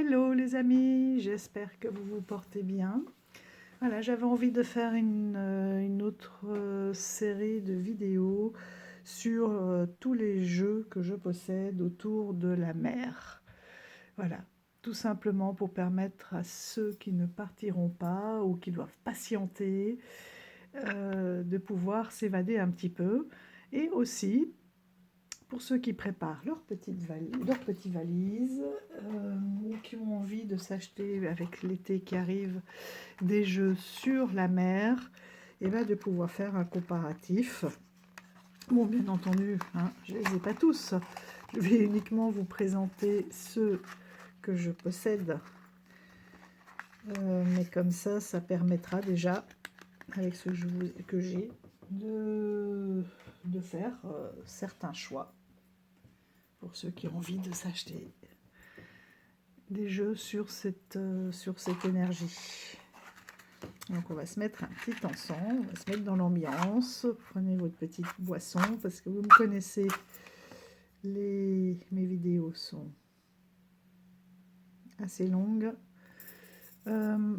Hello les amis, j'espère que vous vous portez bien. Voilà, j'avais envie de faire une autre série de vidéos sur tous les jeux que je possède autour de la mer. Voilà, tout simplement pour permettre à ceux qui ne partiront pas ou qui doivent patienter de pouvoir s'évader un petit peu. Et aussi pour ceux qui préparent leur petite valise ou qui ont envie de s'acheter avec l'été qui arrive des jeux sur la mer, et bien de pouvoir faire un comparatif. Bon, bien entendu, hein, je ne les ai pas tous. Je vais uniquement vous présenter ceux que je possède. Mais comme ça permettra déjà, avec ce que j'ai, de faire certains choix. Pour ceux qui ont envie de s'acheter des jeux sur cette énergie. Donc on va se mettre un petit ensemble, on va se mettre dans l'ambiance. Prenez votre petite boisson parce que vous me connaissez, mes vidéos sont assez longues. Ce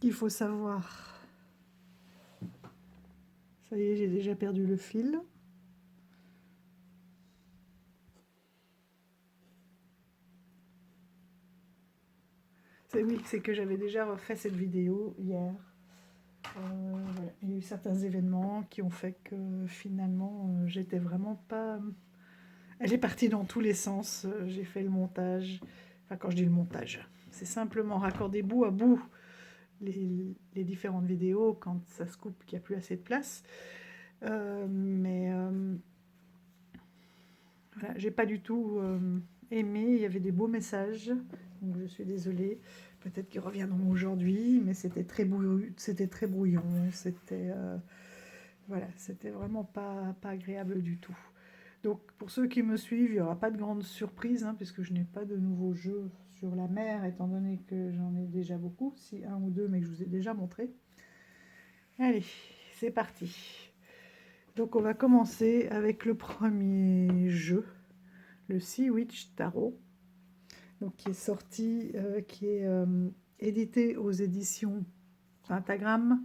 qu'il faut savoir, ça y est, j'ai déjà perdu le fil. Oui, c'est que j'avais déjà refait cette vidéo hier. Voilà. Il y a eu certains événements qui ont fait que finalement j'étais vraiment pas... Elle est partie dans tous les sens. J'ai fait le montage. Enfin, quand je dis le montage, c'est simplement raccorder bout à bout les différentes vidéos quand ça se coupe, qu'il n'y a plus assez de place. Voilà, j'ai pas du tout aimé. Il y avait des beaux messages, donc je suis désolée. Peut-être qu'ils reviendront aujourd'hui, mais c'était très brouillon, c'était voilà, c'était vraiment pas agréable du tout. Donc pour ceux qui me suivent, il n'y aura pas de grande surprise, hein, puisque je n'ai pas de nouveaux jeux sur la mer, étant donné que j'en ai déjà beaucoup, si un ou deux, mais que je vous ai déjà montré. Allez, c'est parti. Donc on va commencer avec le premier jeu, le Sea Witch Tarot, donc qui est sorti, qui est édité aux éditions Pentagram.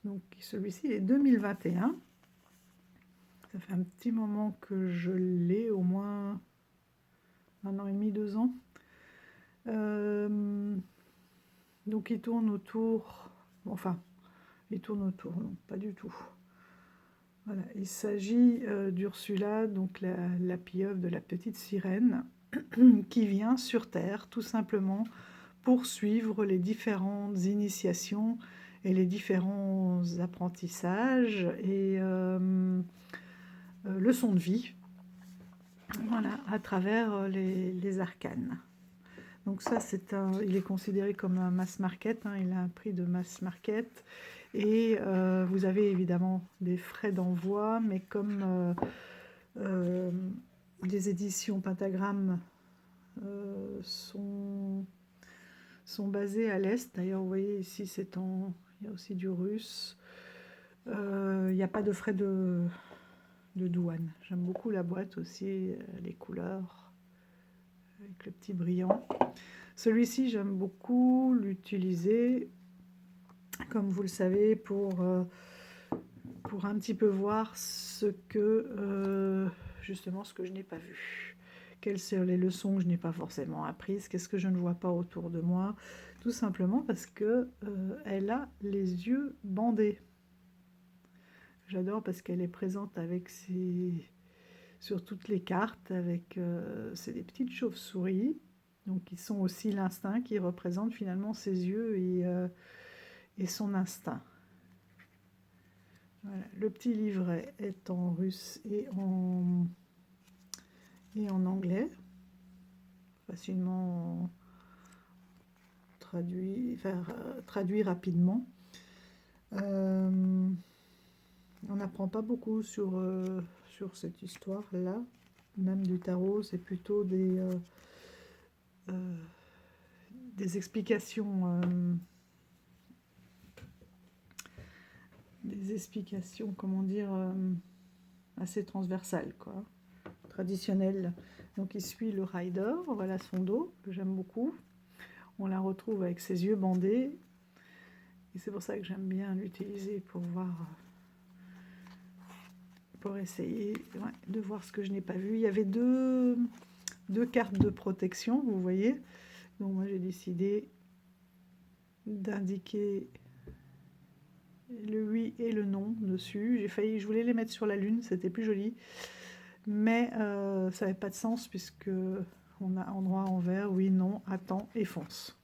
Donc celui-ci est 2021. Ça fait un petit moment que je l'ai, au moins 1 an et demi, 2 ans. Donc il tourne autour, enfin, il tourne autour, non, pas du tout. Voilà, il s'agit d'Ursula, donc la pieuvre de la petite sirène, qui vient sur Terre, tout simplement, pour suivre les différentes initiations et les différents apprentissages et leçons de vie, voilà, à travers les arcanes. Donc ça, il est considéré comme un mass market, hein, il a un prix de mass market. Et vous avez évidemment des frais d'envoi, mais comme les éditions Pentagram sont basées à l'Est, d'ailleurs vous voyez ici il y a aussi du russe, il n'y a pas de frais de douane. J'aime beaucoup la boîte aussi, les couleurs, avec le petit brillant. Celui-ci, j'aime beaucoup l'utiliser, comme vous le savez, pour un petit peu voir justement ce que je n'ai pas vu. Quelles sont les leçons que je n'ai pas forcément apprises, qu'est-ce que je ne vois pas autour de moi, tout simplement parce que elle a les yeux bandés. J'adore parce qu'elle est présente avec sur toutes les cartes, avec c'est des petites chauves-souris, donc qui sont aussi l'instinct, qui représente finalement ses yeux et son instinct. Voilà. Le petit livret est en russe et en anglais, facilement traduit rapidement. On n'apprend pas beaucoup sur cette histoire-là, même du tarot, c'est plutôt des explications, comment dire, assez transversales, quoi, traditionnelles, Donc il suit le rider, voilà son dos, que j'aime beaucoup. On la retrouve avec ses yeux bandés. Et c'est pour ça que j'aime bien l'utiliser pour voir, pour essayer de voir ce que je n'ai pas vu. Il y avait deux cartes de protection, vous voyez. Donc moi j'ai décidé d'indiquer le oui et le non dessus. Je voulais les mettre sur la lune, c'était plus joli. Mais ça n'avait pas de sens puisque on a endroit, envers, oui, non, attends et fonce.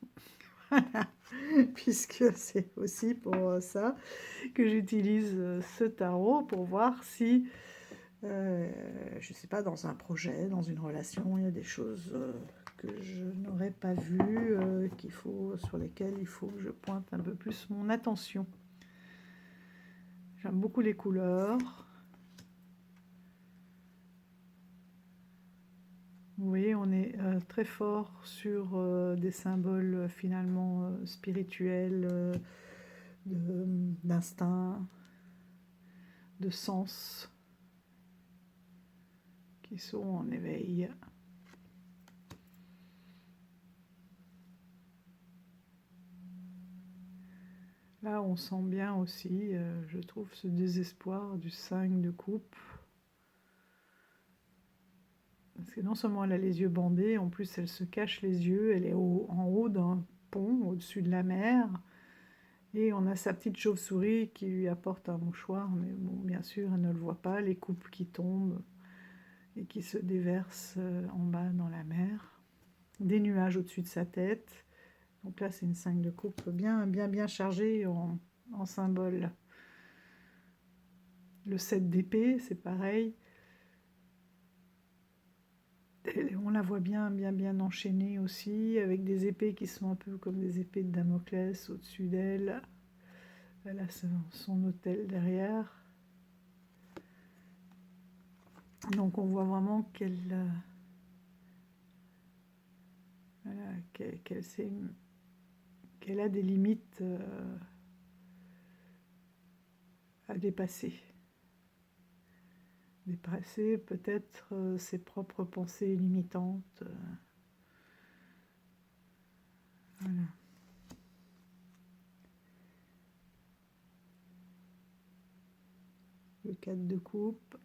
Puisque c'est aussi pour ça que j'utilise ce tarot pour voir si, je ne sais pas, dans un projet, dans une relation, il y a des choses que je n'aurais pas vues, sur lesquelles il faut que je pointe un peu plus mon attention. J'aime beaucoup les couleurs. Vous voyez, on est très fort sur des symboles finalement spirituels, d'instinct, de sens, qui sont en éveil. Là, on sent bien aussi, je trouve, ce désespoir du 5 de coupe. Parce que non seulement elle a les yeux bandés, en plus elle se cache les yeux, elle est en haut d'un pont, au-dessus de la mer. Et on a sa petite chauve-souris qui lui apporte un mouchoir, mais bon, bien sûr, elle ne le voit pas, les coupes qui tombent et qui se déversent en bas dans la mer. Des nuages au-dessus de sa tête. Donc là, c'est une 5 de coupe bien chargée en symbole. Le 7 d'épée, c'est pareil. On la voit bien enchaînée aussi, avec des épées qui sont un peu comme des épées de Damoclès au-dessus d'elle. Elle a son autel derrière. Donc on voit vraiment qu'elle a des limites à dépasser. Dépasser peut-être ses propres pensées limitantes. Voilà. Le 4 de coupe.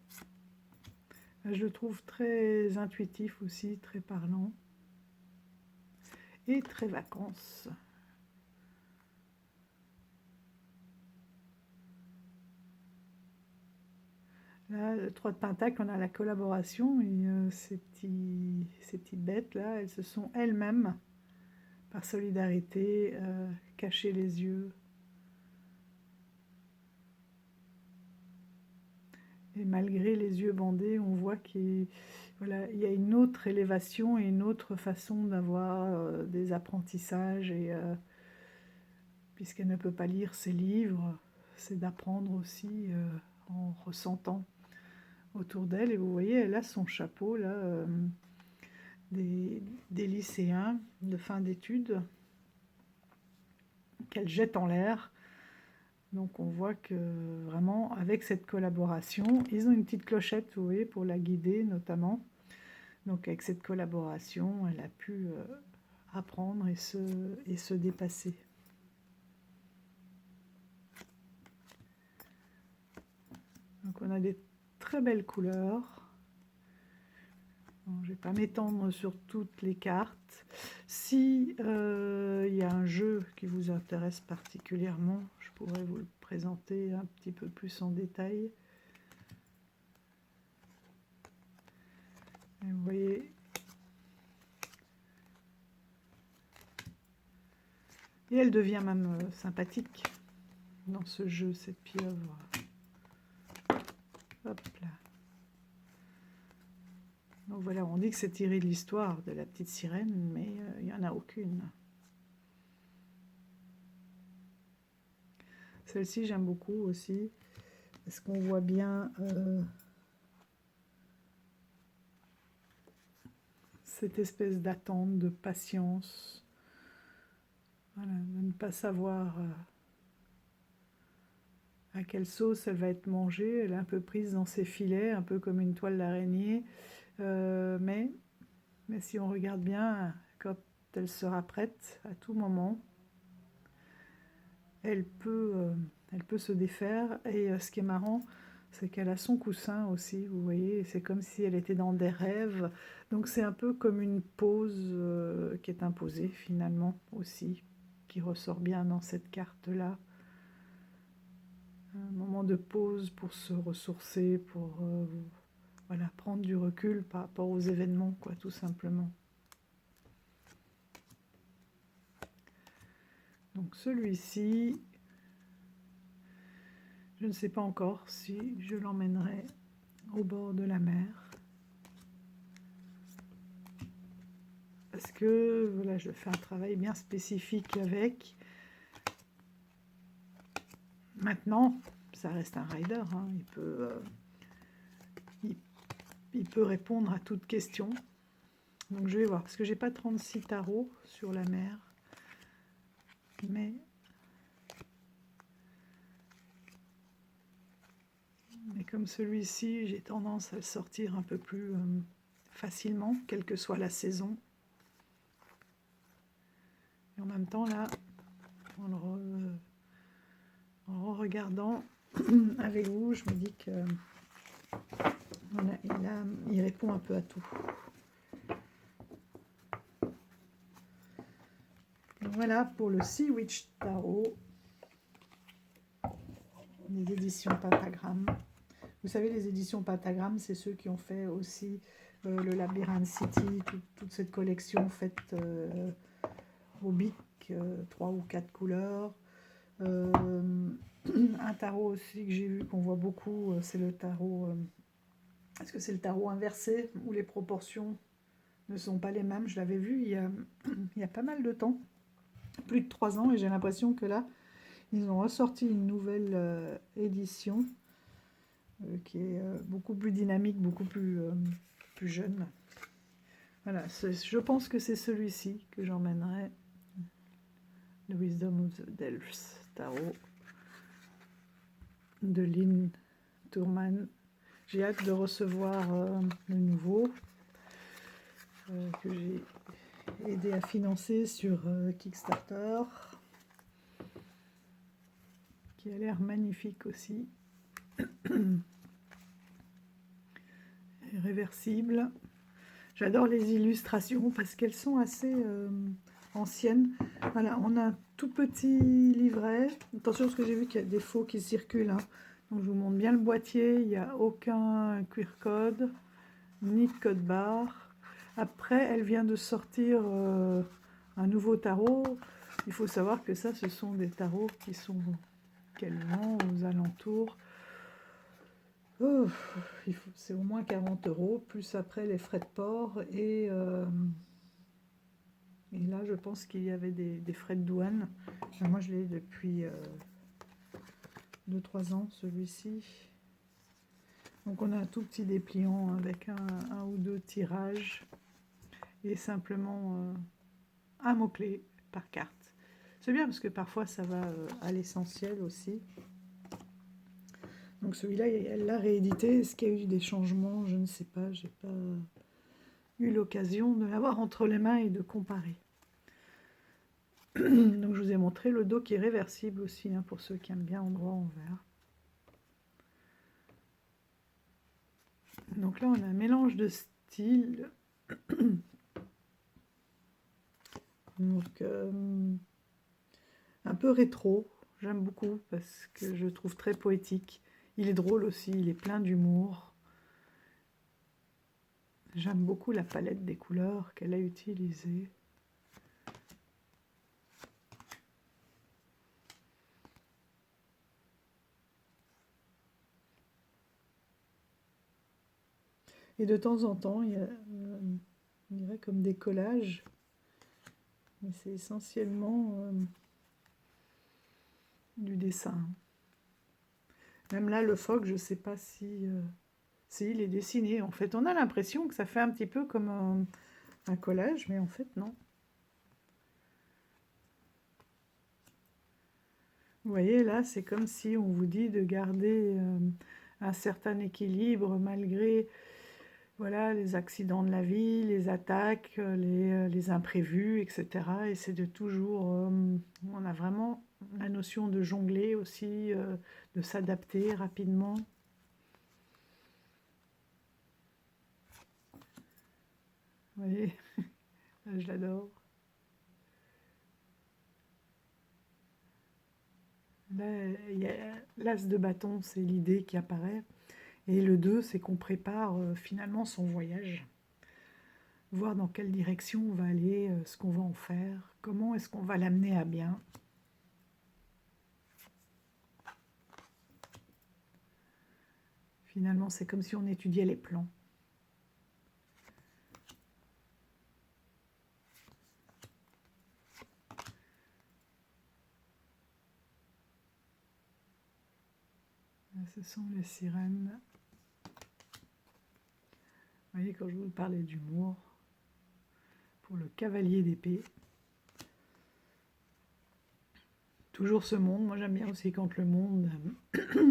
Je le trouve très intuitif aussi, très parlant. Et très vacances. Là, le 3 de Pentacle, on a la collaboration. Et ces petites bêtes-là, elles se sont elles-mêmes, par solidarité, cachées les yeux. Et malgré les yeux bandés, on voit qu'il y a une autre élévation et une autre façon d'avoir des apprentissages. Et puisqu'elle ne peut pas lire ses livres, c'est d'apprendre aussi en ressentant autour d'elle. Et vous voyez, elle a son chapeau là, des lycéens de fin d'études qu'elle jette en l'air. Donc on voit que vraiment avec cette collaboration, ils ont une petite clochette, vous voyez, pour la guider notamment. Donc avec cette collaboration, elle a pu apprendre et se dépasser. Donc on a des très belles couleurs. Bon, je ne vais pas m'étendre sur toutes les cartes. Si y a un jeu qui vous intéresse particulièrement, je pourrais vous le présenter un petit peu plus en détail. Et vous voyez, et elle devient même sympathique dans ce jeu, cette pieuvre. Hop là. Donc voilà, on dit que c'est tiré de l'histoire de la petite sirène, mais il n'y en a aucune. Celle-ci, j'aime beaucoup aussi, parce qu'on voit bien cette espèce d'attente, de patience, voilà, de ne pas savoir à quelle sauce elle va être mangée. Elle est un peu prise dans ses filets, un peu comme une toile d'araignée, mais Mais si on regarde bien, quand elle sera prête, à tout moment, elle peut se défaire. Et ce qui est marrant, c'est qu'elle a son coussin aussi, vous voyez, c'est comme si elle était dans des rêves. Donc c'est un peu comme une pause qui est imposée finalement aussi, qui ressort bien dans cette carte-là. Un moment de pause pour se ressourcer, pour voilà, prendre du recul par rapport aux événements, quoi, tout simplement. Donc celui-ci, je ne sais pas encore si je l'emmènerai au bord de la mer. Parce que voilà, je fais un travail bien spécifique avec. Maintenant, ça reste un rider, hein, il peut répondre à toute question. Donc je vais voir, parce que j'ai pas 36 tarots sur la mer. Mais comme celui-ci, j'ai tendance à le sortir un peu plus facilement, quelle que soit la saison. Et en même temps, là, en le regardant avec vous, je me dis que il répond un peu à tout. Donc voilà pour le Sea Witch Tarot des éditions Pentagram. Vous savez, les éditions Pentagram, c'est ceux qui ont fait aussi le Labyrinth City, toute cette collection faite au bic, 3 ou 4 couleurs. Un tarot aussi que j'ai vu, qu'on voit beaucoup, c'est le tarot... est-ce que c'est le tarot inversé, où les proportions ne sont pas les mêmes? Je l'avais vu il y a pas mal de temps, plus de 3 ans, et j'ai l'impression que là, ils ont ressorti une nouvelle édition qui est beaucoup plus dynamique, beaucoup plus jeune. Voilà, je pense que c'est celui-ci que j'emmènerai, The Wisdom of the Delphs Tarot de Lynn Tourman. J'ai hâte de recevoir le nouveau que j'ai aidé à financer sur Kickstarter, qui a l'air magnifique aussi. Réversible. J'adore les illustrations parce qu'elles sont assez anciennes. Voilà, on a un tout petit livret. Attention parce que j'ai vu qu'il y a des faux qui circulent, hein. Donc je vous montre bien le boîtier. Il n'y a aucun QR code, ni de code barre. Après, elle vient de sortir un nouveau tarot. Il faut savoir que ça, ce sont des tarots qui sont quasiment aux alentours. Oh, c'est au moins 40 €, plus après les frais de port. Et là, je pense qu'il y avait des frais de douane. Enfin, moi, je l'ai depuis 2-3 ans, celui-ci. Donc, on a un tout petit dépliant avec un ou deux tirages. Et simplement un mot-clé par carte. C'est bien parce que parfois, ça va à l'essentiel aussi. Donc celui-là, elle l'a réédité. Est-ce qu'il y a eu des changements? Je ne sais pas. J'ai pas eu l'occasion de l'avoir entre les mains et de comparer. Donc je vous ai montré le dos qui est réversible aussi, hein, pour ceux qui aiment bien en droit envers. Donc là, on a un mélange de styles. Donc un peu rétro. J'aime beaucoup parce que je le trouve très poétique. Il est drôle aussi, il est plein d'humour. J'aime beaucoup la palette des couleurs qu'elle a utilisée. Et de temps en temps, il y a, on dirait comme des collages. Mais c'est essentiellement du dessin. Même là, le phoque, je ne sais pas si il est dessiné. En fait, on a l'impression que ça fait un petit peu comme un collage, mais en fait, non. Vous voyez, là, c'est comme si on vous dit de garder un certain équilibre malgré voilà, les accidents de la vie, les attaques, les imprévus, etc. Et c'est de toujours, on a vraiment la notion de jongler aussi, de s'adapter rapidement. Vous voyez, là, je l'adore. Là, il y a l'as de bâton, c'est l'idée qui apparaît. Et le 2, c'est qu'on prépare finalement son voyage. Voir dans quelle direction on va aller, ce qu'on va en faire, comment est-ce qu'on va l'amener à bien. Finalement, c'est comme si on étudiait les plans. Là, ce sont les sirènes. Vous voyez, quand je vous parlais d'humour, pour le cavalier d'épée, toujours ce monde. Moi, j'aime bien aussi quand le monde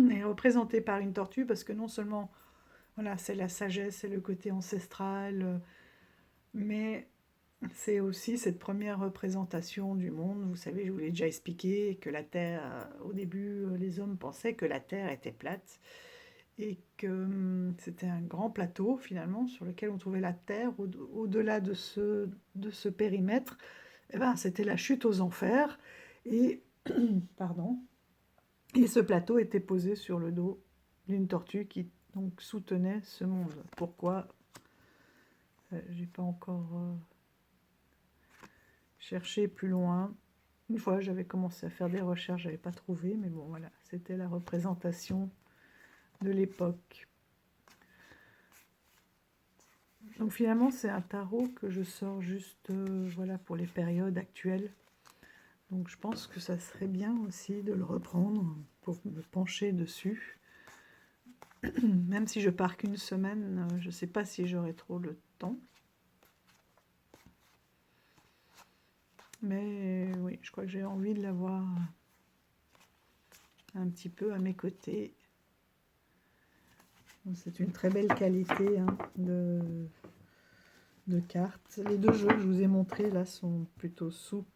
est représenté par une tortue, parce que non seulement, voilà, c'est la sagesse, c'est le côté ancestral, mais c'est aussi cette première représentation du monde. Vous savez, je vous l'ai déjà expliqué, que la Terre, au début, les hommes pensaient que la Terre était plate, et que c'était un grand plateau, finalement, sur lequel on trouvait la Terre. Au-delà de ce périmètre, eh ben, c'était la chute aux enfers, et pardon. Et ce plateau était posé sur le dos d'une tortue qui donc soutenait ce monde. Pourquoi? J'ai pas encore cherché plus loin. Une fois, j'avais commencé à faire des recherches, j'avais pas trouvé, mais bon, voilà, c'était la représentation de l'époque. Donc finalement, c'est un tarot que je sors juste, voilà, pour les périodes actuelles. Donc je pense que ça serait bien aussi de le reprendre pour me pencher dessus. Même si je pars qu'une semaine, je ne sais pas si j'aurai trop le temps. Mais oui, je crois que j'ai envie de l'avoir un petit peu à mes côtés. C'est une très belle qualité hein, de cartes. Les deux jeux que je vous ai montrés là sont plutôt souples.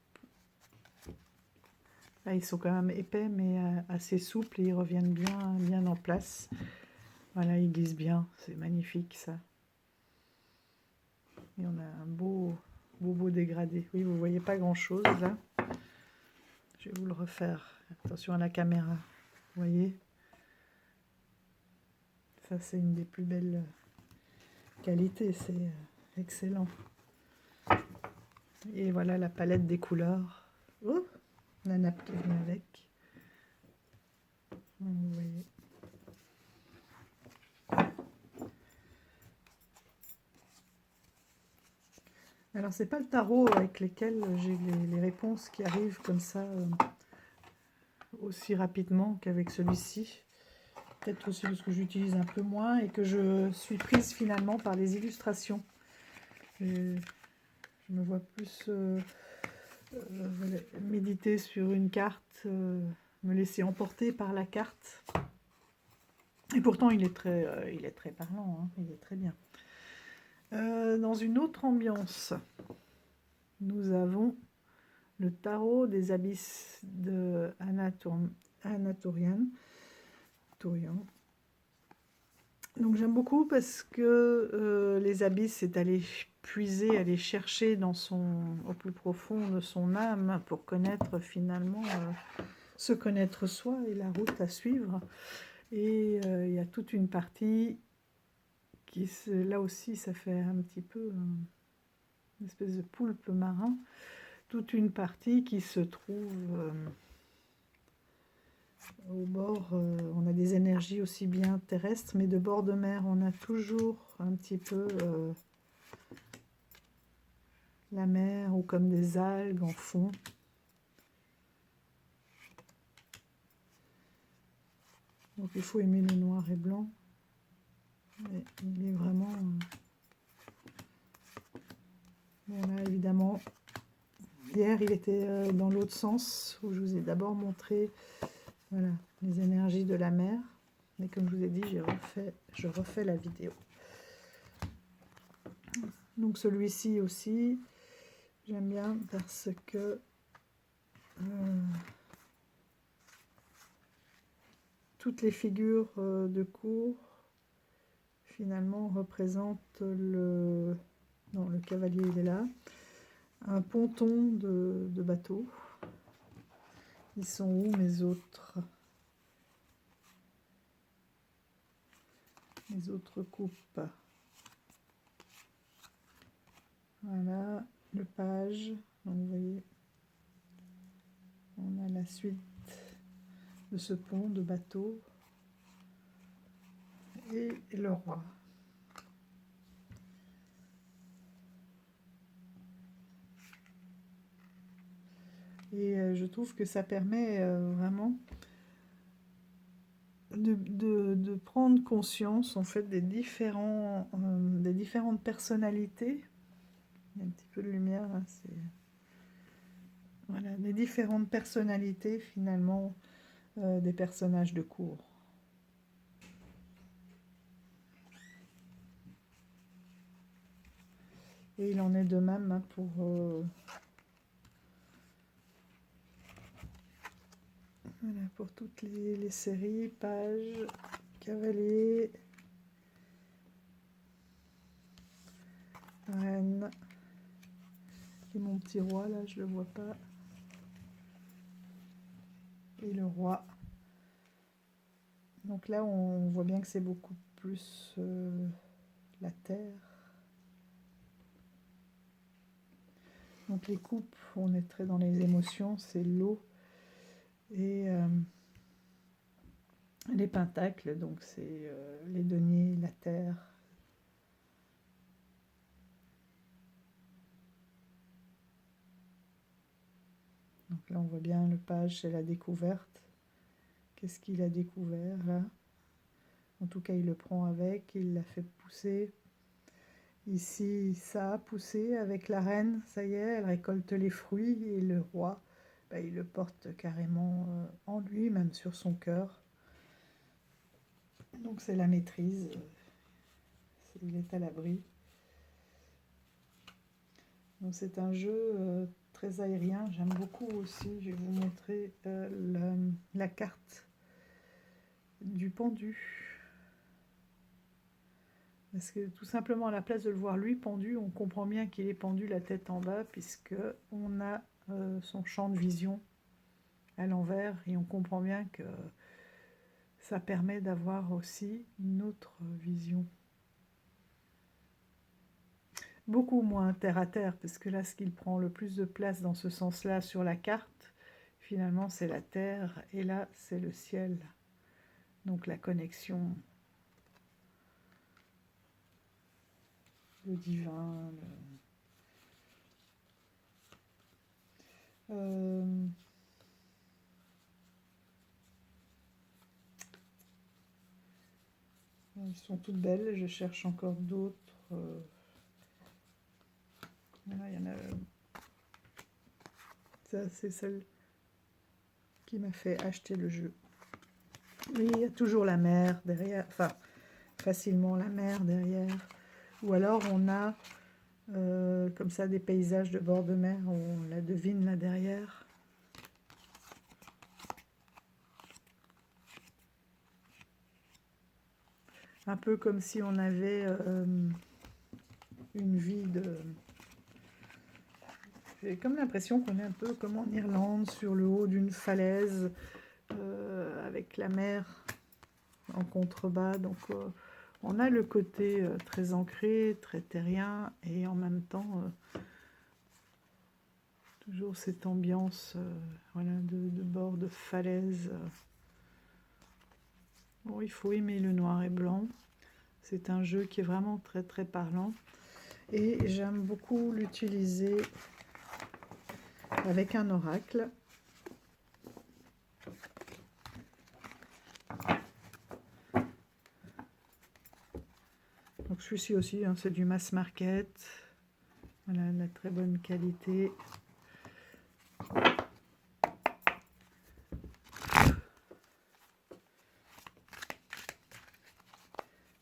Là, ils sont quand même épais, mais assez souples et ils reviennent bien en place. Voilà, ils glissent bien. C'est magnifique ça. Et on a un beau dégradé. Oui, vous voyez pas grand-chose là. Je vais vous le refaire. Attention à la caméra. Vous voyez? Ça, c'est une des plus belles qualités. C'est excellent. Et voilà la palette des couleurs. Oh, la nappe qui vient avec. Vous voyez. Alors, c'est pas le tarot avec lesquels j'ai les réponses qui arrivent comme ça aussi rapidement qu'avec celui-ci. Peut-être aussi parce que j'utilise un peu moins et que je suis prise finalement par les illustrations. Je me vois plus méditer sur une carte, me laisser emporter par la carte. Et pourtant, il est très parlant, hein, il est très bien. Dans une autre ambiance, nous avons le tarot des abysses de Anatorian. Donc j'aime beaucoup parce que les abysses, c'est aller puiser, aller chercher au plus profond de son âme pour connaître finalement, se connaître soi et la route à suivre. Et il y a toute une partie qui, là aussi, ça fait un petit peu une espèce de poulpe marin, toute une partie qui se trouve au bord, on a des énergies aussi bien terrestres, mais de bord de mer, on a toujours un petit peu la mer ou comme des algues en fond. Donc il faut aimer le noir et blanc. Et il est vraiment... Voilà, évidemment. Hier, il était dans l'autre sens, où je vous ai d'abord montré voilà, les énergies de la mer. Mais comme je vous ai dit, je refais la vidéo. Donc celui-ci aussi, j'aime bien parce que toutes les figures de cour finalement représentent le... Non, le cavalier il est là. Un ponton de bateau. Ils sont où mes autres coupes? Voilà, le page. Donc vous voyez, on a la suite de ce pont de bateau. Et le roi. Et je trouve que ça permet vraiment de prendre conscience en fait des différentes personnalités. Il y a un petit peu de lumière là, voilà, des différentes personnalités finalement des personnages de cour. Et il en est de même hein, pour toutes les séries, pages, cavalier, reine. Et mon petit roi là, je le vois pas. Et le roi. Donc là, on voit bien que c'est beaucoup plus la terre. Donc les coupes, on est très dans les émotions, c'est l'eau. Et les pentacles, donc c'est les deniers, la terre. Donc là, on voit bien le page, c'est la découverte. Qu'est-ce qu'il a découvert là? En tout cas, il le prend avec, il l'a fait pousser. Ici, ça a poussé avec la reine, ça y est, elle récolte les fruits. Et le roi, bah, il le porte carrément en lui, même sur son cœur. Donc c'est la maîtrise, il est à l'abri. Donc c'est un jeu très aérien, j'aime beaucoup aussi. Je vais vous montrer la carte du pendu. Parce que tout simplement à la place de le voir lui pendu, on comprend bien qu'il est pendu la tête en bas, puisque on a son champ de vision à l'envers, et on comprend bien que ça permet d'avoir aussi une autre vision. Beaucoup moins terre à terre, parce que là, ce qu'il prend le plus de place dans ce sens-là sur la carte, finalement, c'est la terre, et là, c'est le ciel. Donc la connexion, le divin. Elles sont toutes belles, je cherche encore d'autres. Voilà, il y en a. Ça, c'est celle qui m'a fait acheter le jeu. Oui, il y a toujours la mer derrière, enfin, facilement la mer derrière. Ou alors on a comme ça des paysages de bord de mer, on la devine là derrière. Un peu comme si on avait une vie de... J'ai comme l'impression qu'on est un peu comme en Irlande, sur le haut d'une falaise, avec la mer en contrebas. Donc on a le côté très ancré, très terrien, et en même temps toujours cette ambiance voilà, de bord de falaise. Bon, il faut aimer le noir et blanc. C'est un jeu qui est vraiment très très parlant. Et j'aime beaucoup l'utiliser avec un oracle. Donc celui-ci aussi, hein, c'est du mass market. Voilà, la très bonne qualité.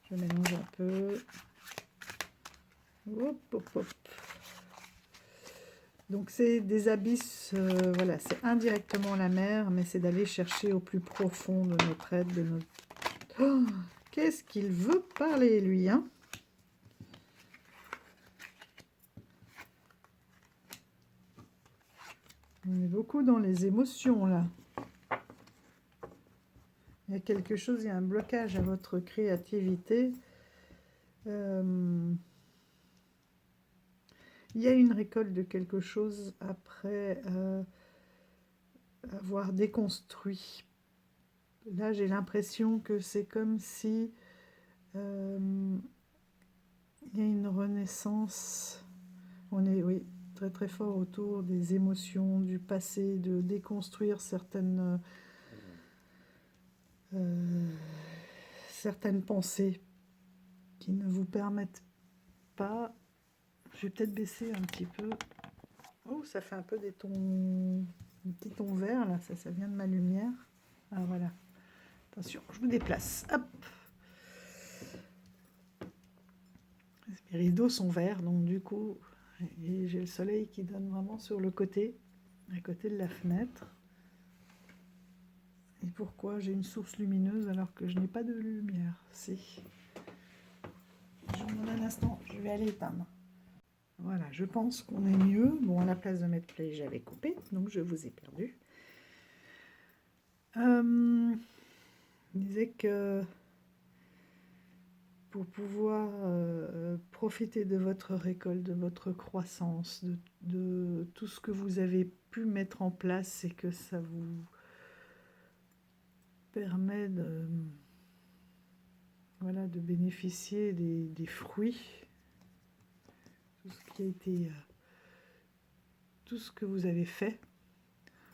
Je mélange un peu. Hop. hop, hop. Donc c'est des abysses, voilà, c'est indirectement la mer, mais c'est d'aller chercher au plus profond de notre être, de notre... Oh, qu'est-ce qu'il veut parler, lui, hein? On est beaucoup dans les émotions, là. Il y a quelque chose, il y a un blocage à votre créativité. Il y a une récolte de quelque chose après avoir déconstruit. Là, j'ai l'impression que c'est comme si il y a une renaissance. On est, oui, très très fort autour des émotions, du passé, de déconstruire certaines pensées qui ne vous permettent pas. Je vais peut-être baisser un petit peu. Oh, ça fait un peu des petits tons verts là, ça vient de ma lumière. Ah voilà. Attention, je me déplace. Hop. Mes rideaux sont verts, donc du coup, et j'ai le soleil qui donne vraiment sur le côté, à côté de la fenêtre. Et pourquoi j'ai une source lumineuse alors que je n'ai pas de lumière? Si. Je vous demande un instant, je vais aller éteindre. Voilà, je pense qu'on est mieux. Bon, à la place de mettre play, j'avais coupé, donc je vous ai perdu. Je disais que pour pouvoir profiter de votre récolte, de votre croissance, de tout ce que vous avez pu mettre en place et que ça vous permet de, voilà, de bénéficier des fruits, tout ce qui a été, tout ce que vous avez fait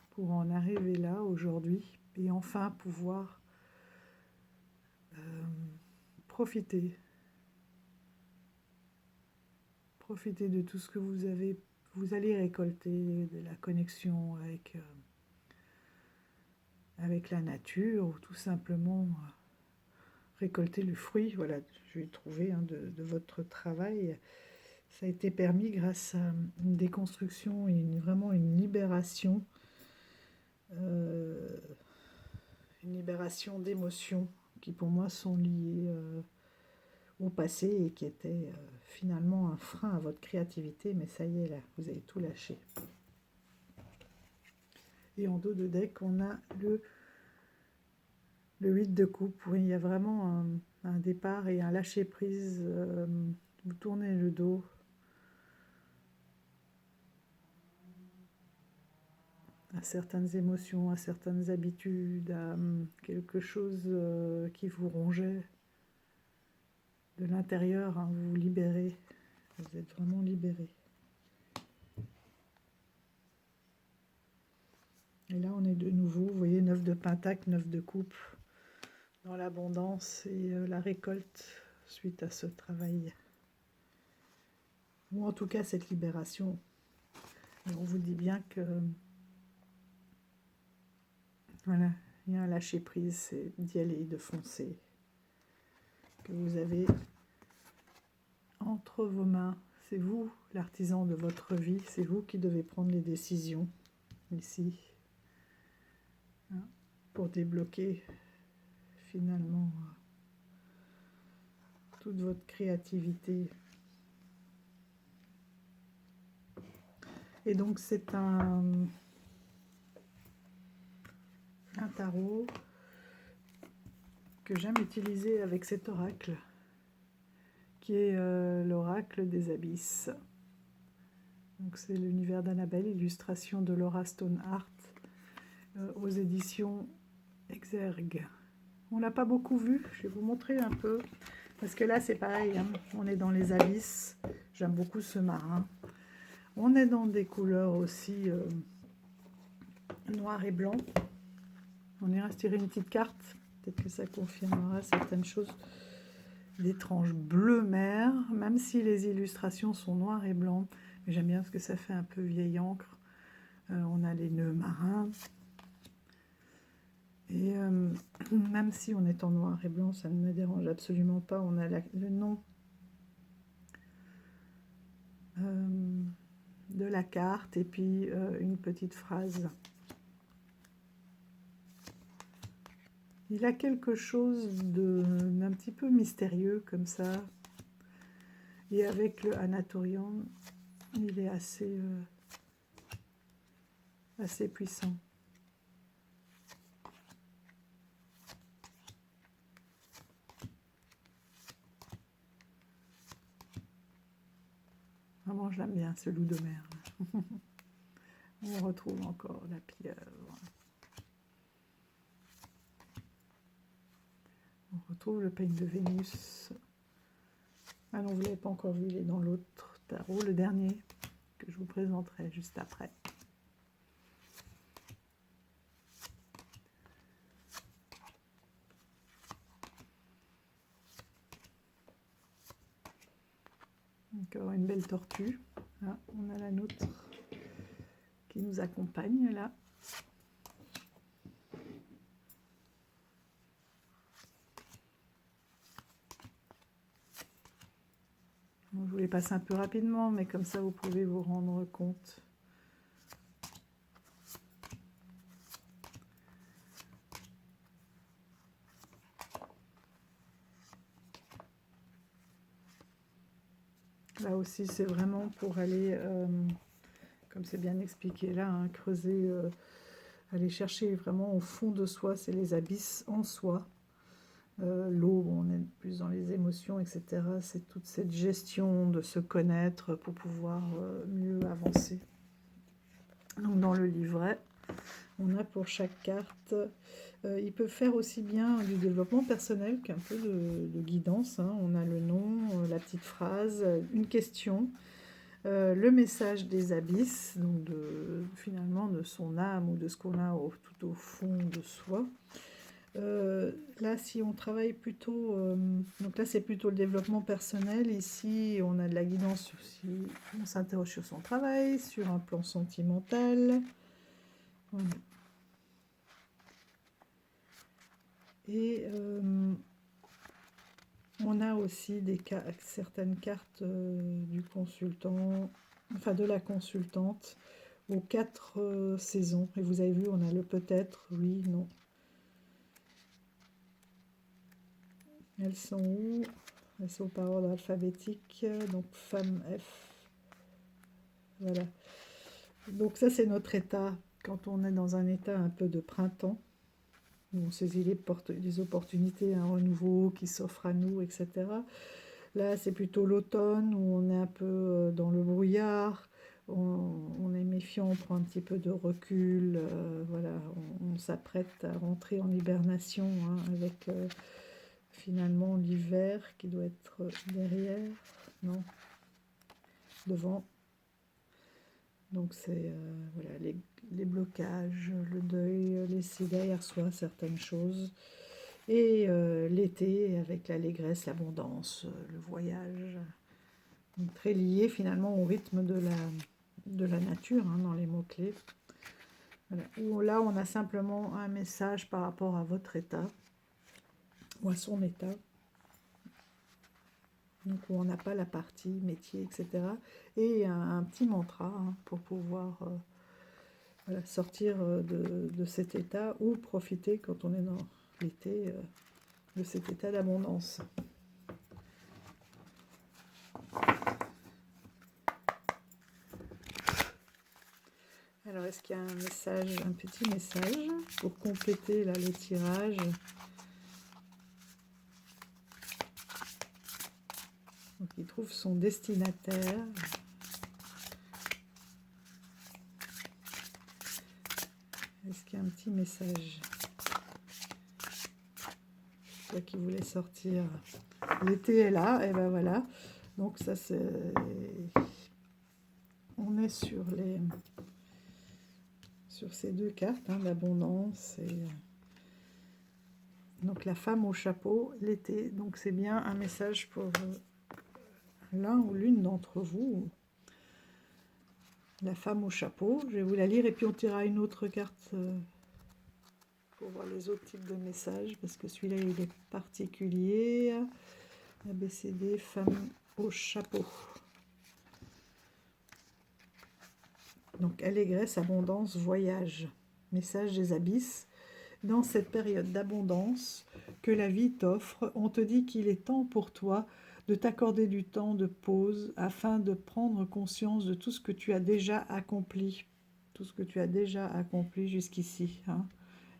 pour en arriver là aujourd'hui et enfin pouvoir profiter de tout ce que vous allez récolter, de la connexion avec la nature, ou tout simplement récolter le fruit, voilà, je vais trouver hein, de votre travail. Ça a été permis grâce à une déconstruction et vraiment une libération d'émotions qui pour moi sont liées au passé et qui étaient finalement un frein à votre créativité, mais ça y est, là, vous avez tout lâché. Et en dos de deck, on a le 8 de coupe. Oui, il y a vraiment un départ et un lâcher-prise. Vous tournez le dos. À certaines émotions, à certaines habitudes, à quelque chose qui vous rongeait de l'intérieur, hein, vous vous libérez, vous êtes vraiment libéré. Et là, on est de nouveau, vous voyez, 9 de pentacle, 9 de coupe, dans l'abondance et la récolte suite à ce travail. Ou en tout cas, cette libération. Et on vous dit bien que voilà, il y a un lâcher-prise, c'est d'y aller, de foncer, que vous avez entre vos mains. C'est vous l'artisan de votre vie, c'est vous qui devez prendre les décisions ici, hein, pour débloquer finalement toute votre créativité. Et donc c'est un tarot que j'aime utiliser avec cet oracle, qui est l'oracle des abysses. Donc c'est l'univers d'Annabelle, illustration de Laura Stoneheart, aux éditions Exergue. On l'a pas beaucoup vu, je vais vous montrer un peu, parce que là c'est pareil, hein, on est dans les abysses, j'aime beaucoup ce marin. On est dans des couleurs aussi noir et blanc. On ira se tirer une petite carte, peut-être que ça confirmera certaines choses. D'étranges bleu mer, même si les illustrations sont noires et blancs, mais j'aime bien parce que ça fait un peu vieille encre. On a les nœuds marins, et même si on est en noir et blanc, ça ne me dérange absolument pas. On a le nom de la carte et puis une petite phrase. Il a quelque chose d'un petit peu mystérieux comme ça. Et avec le Anatorium, il est assez puissant. Vraiment, je l'aime bien, ce loup de mer. On retrouve encore la pieuvre. On retrouve le peigne de Vénus. Ah non, vous ne l'avez pas encore vu, il est dans l'autre tarot, le dernier, que je vous présenterai juste après. Encore une belle tortue. Ah, on a la nôtre qui nous accompagne là. Bon, je vous les passe un peu rapidement, mais comme ça vous pouvez vous rendre compte. Là aussi, c'est vraiment pour aller, comme c'est bien expliqué là, hein, creuser, aller chercher vraiment au fond de soi, c'est les abysses en soi. L'eau, on est plus dans les émotions, etc. C'est toute cette gestion de se connaître pour pouvoir mieux avancer. Donc dans le livret, on a pour chaque carte, il peut faire aussi bien du développement personnel qu'un peu de guidance. Hein. On a le nom, la petite phrase, une question, le message des abysses, donc finalement de son âme ou de ce qu'on a tout au fond de soi. Là, si on travaille plutôt, donc là c'est plutôt le développement personnel, ici on a de la guidance, si on s'interroge sur son travail, sur un plan sentimental. Voilà. Et on a aussi certaines cartes du consultant, enfin de la consultante, aux 4 saisons. Et vous avez vu, on a le peut-être, oui, non. Elles sont où? Elles sont par ordre alphabétique, donc femme F. Voilà. Donc ça, c'est notre état, quand on est dans un état un peu de printemps, où on saisit les opportunités, un renouveau qui s'offre à nous, etc. Là, c'est plutôt l'automne, où on est un peu dans le brouillard, on est méfiant, on prend un petit peu de recul, voilà, on s'apprête à rentrer en hibernation, hein, avec finalement l'hiver qui doit être derrière, non, devant. Donc c'est voilà, les blocages, le deuil, laisser derrière soi certaines choses. Et l'été avec l'allégresse, l'abondance, le voyage. Donc, très lié finalement au rythme de la nature, hein, dans les mots-clés. Voilà. Où là, on a simplement un message par rapport à votre état, ou à son état. Donc où on n'a pas la partie métier, etc. Et un petit mantra, hein, pour pouvoir voilà, sortir de cet état ou profiter quand on est dans l'été de cet état d'abondance. Alors est-ce qu'il y a un message, un petit message pour compléter là, le tirage? Donc il trouve son destinataire. Est-ce qu'il y a un petit message? Toi qui voulais sortir. L'été est là, et ben voilà. Donc ça c'est... On est sur ces deux cartes, hein, l'abondance et... Donc la femme au chapeau, l'été. Donc c'est bien un message pour l'un ou l'une d'entre vous. La femme au chapeau. Je vais vous la lire et puis on tirera une autre carte pour voir les autres types de messages. Parce que celui-là, il est particulier. ABCD, femme au chapeau. Donc allégresse, abondance, voyage. Message des abysses. Dans cette période d'abondance que la vie t'offre, on te dit qu'il est temps pour toi de t'accorder du temps de pause afin de prendre conscience de tout ce que tu as déjà accompli. Tout ce que tu as déjà accompli jusqu'ici. Hein,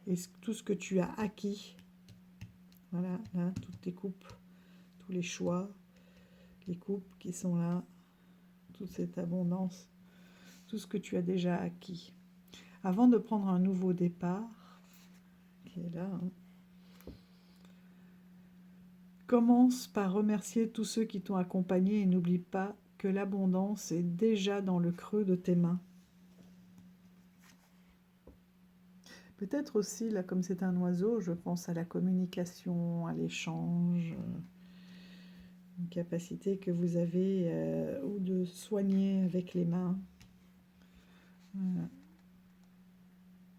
et tout ce que tu as acquis. Voilà, là, toutes tes coupes, tous les choix, les coupes qui sont là, toute cette abondance, tout ce que tu as déjà acquis. Avant de prendre un nouveau départ, qui est là, hein, commence par remercier tous ceux qui t'ont accompagné et n'oublie pas que l'abondance est déjà dans le creux de tes mains. Peut-être aussi, là, comme c'est un oiseau, je pense à la communication, à l'échange, une capacité que vous avez ou de soigner avec les mains. Voilà.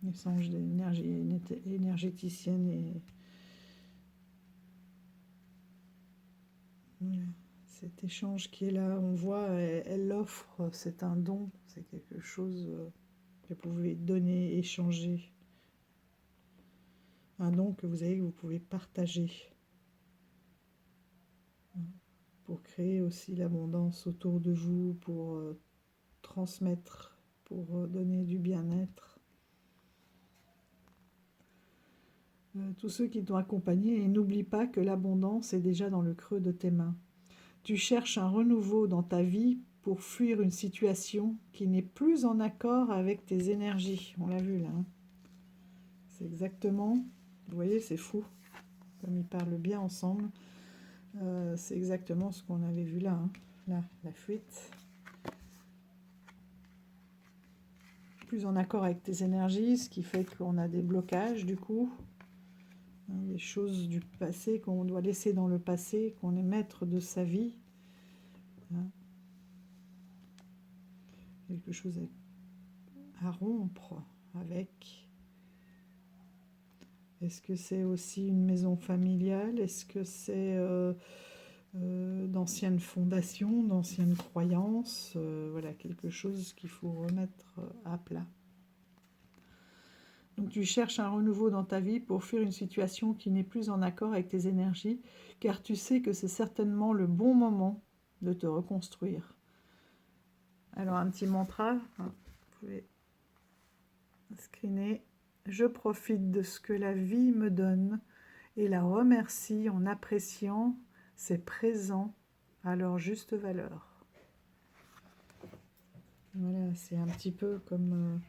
L'échange d'énergie énergéticienne et voilà. Cet échange qui est là, on voit, elle l'offre, c'est un don, c'est quelque chose que vous pouvez donner, échanger. Un don que vous avez, que vous pouvez partager. Pour créer aussi l'abondance autour de vous, pour transmettre, pour donner du bien-être. Tous ceux qui t'ont accompagné, et n'oublie pas que l'abondance est déjà dans le creux de tes mains. Tu cherches un renouveau dans ta vie pour fuir une situation qui n'est plus en accord avec tes énergies. On l'a vu là. Hein. C'est exactement, vous voyez, c'est fou, comme ils parlent bien ensemble. C'est exactement ce qu'on avait vu là. Hein. Là, la fuite. Plus en accord avec tes énergies, ce qui fait qu'on a des blocages du coup. Des choses du passé qu'on doit laisser dans le passé, qu'on est maître de sa vie. Hein. Quelque chose à rompre avec. Est-ce que c'est aussi une maison familiale? Est-ce que c'est d'anciennes fondations, d'anciennes croyances? Voilà, quelque chose qu'il faut remettre à plat. Donc tu cherches un renouveau dans ta vie pour fuir une situation qui n'est plus en accord avec tes énergies, car tu sais que c'est certainement le bon moment de te reconstruire. Alors un petit mantra, hein, vous pouvez screener. Je profite de ce que la vie me donne et la remercie en appréciant ses présents à leur juste valeur. Voilà, c'est un petit peu comme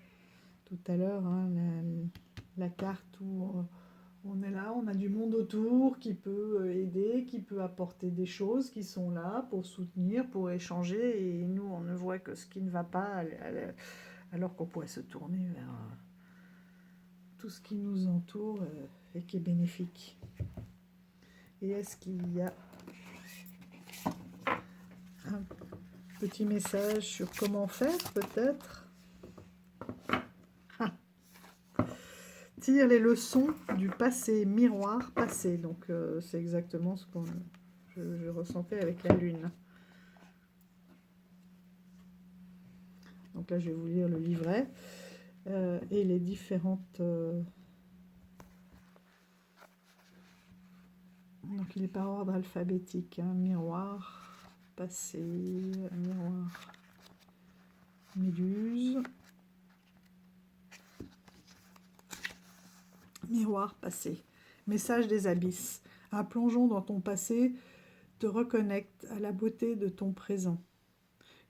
tout à l'heure, hein, la carte où on est là, on a du monde autour qui peut aider, qui peut apporter des choses qui sont là pour soutenir, pour échanger, et nous on ne voit que ce qui ne va pas, alors qu'on pourrait se tourner vers tout ce qui nous entoure et qui est bénéfique. Et est-ce qu'il y a un petit message sur comment faire peut-être? Tire les leçons du passé, miroir passé. Donc c'est exactement ce que je ressentais avec la lune. Donc là je vais vous lire le livret et les différentes... Donc il est par ordre alphabétique. Hein. Miroir, passé, miroir, méduse... Miroir passé. Message des abysses. Un plongeon dans ton passé te reconnecte à la beauté de ton présent.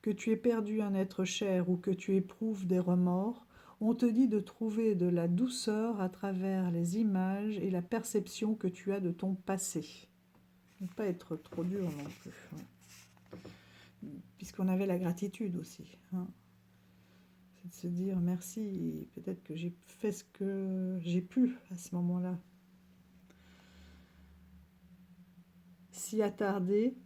Que tu aies perdu un être cher ou que tu éprouves des remords, on te dit de trouver de la douceur à travers les images et la perception que tu as de ton passé. Ne pas être trop dur non plus. Hein. Puisqu'on avait la gratitude aussi. Hein. C'est de se dire merci, peut-être que j'ai fait ce que j'ai pu à ce moment-là. S'y attarder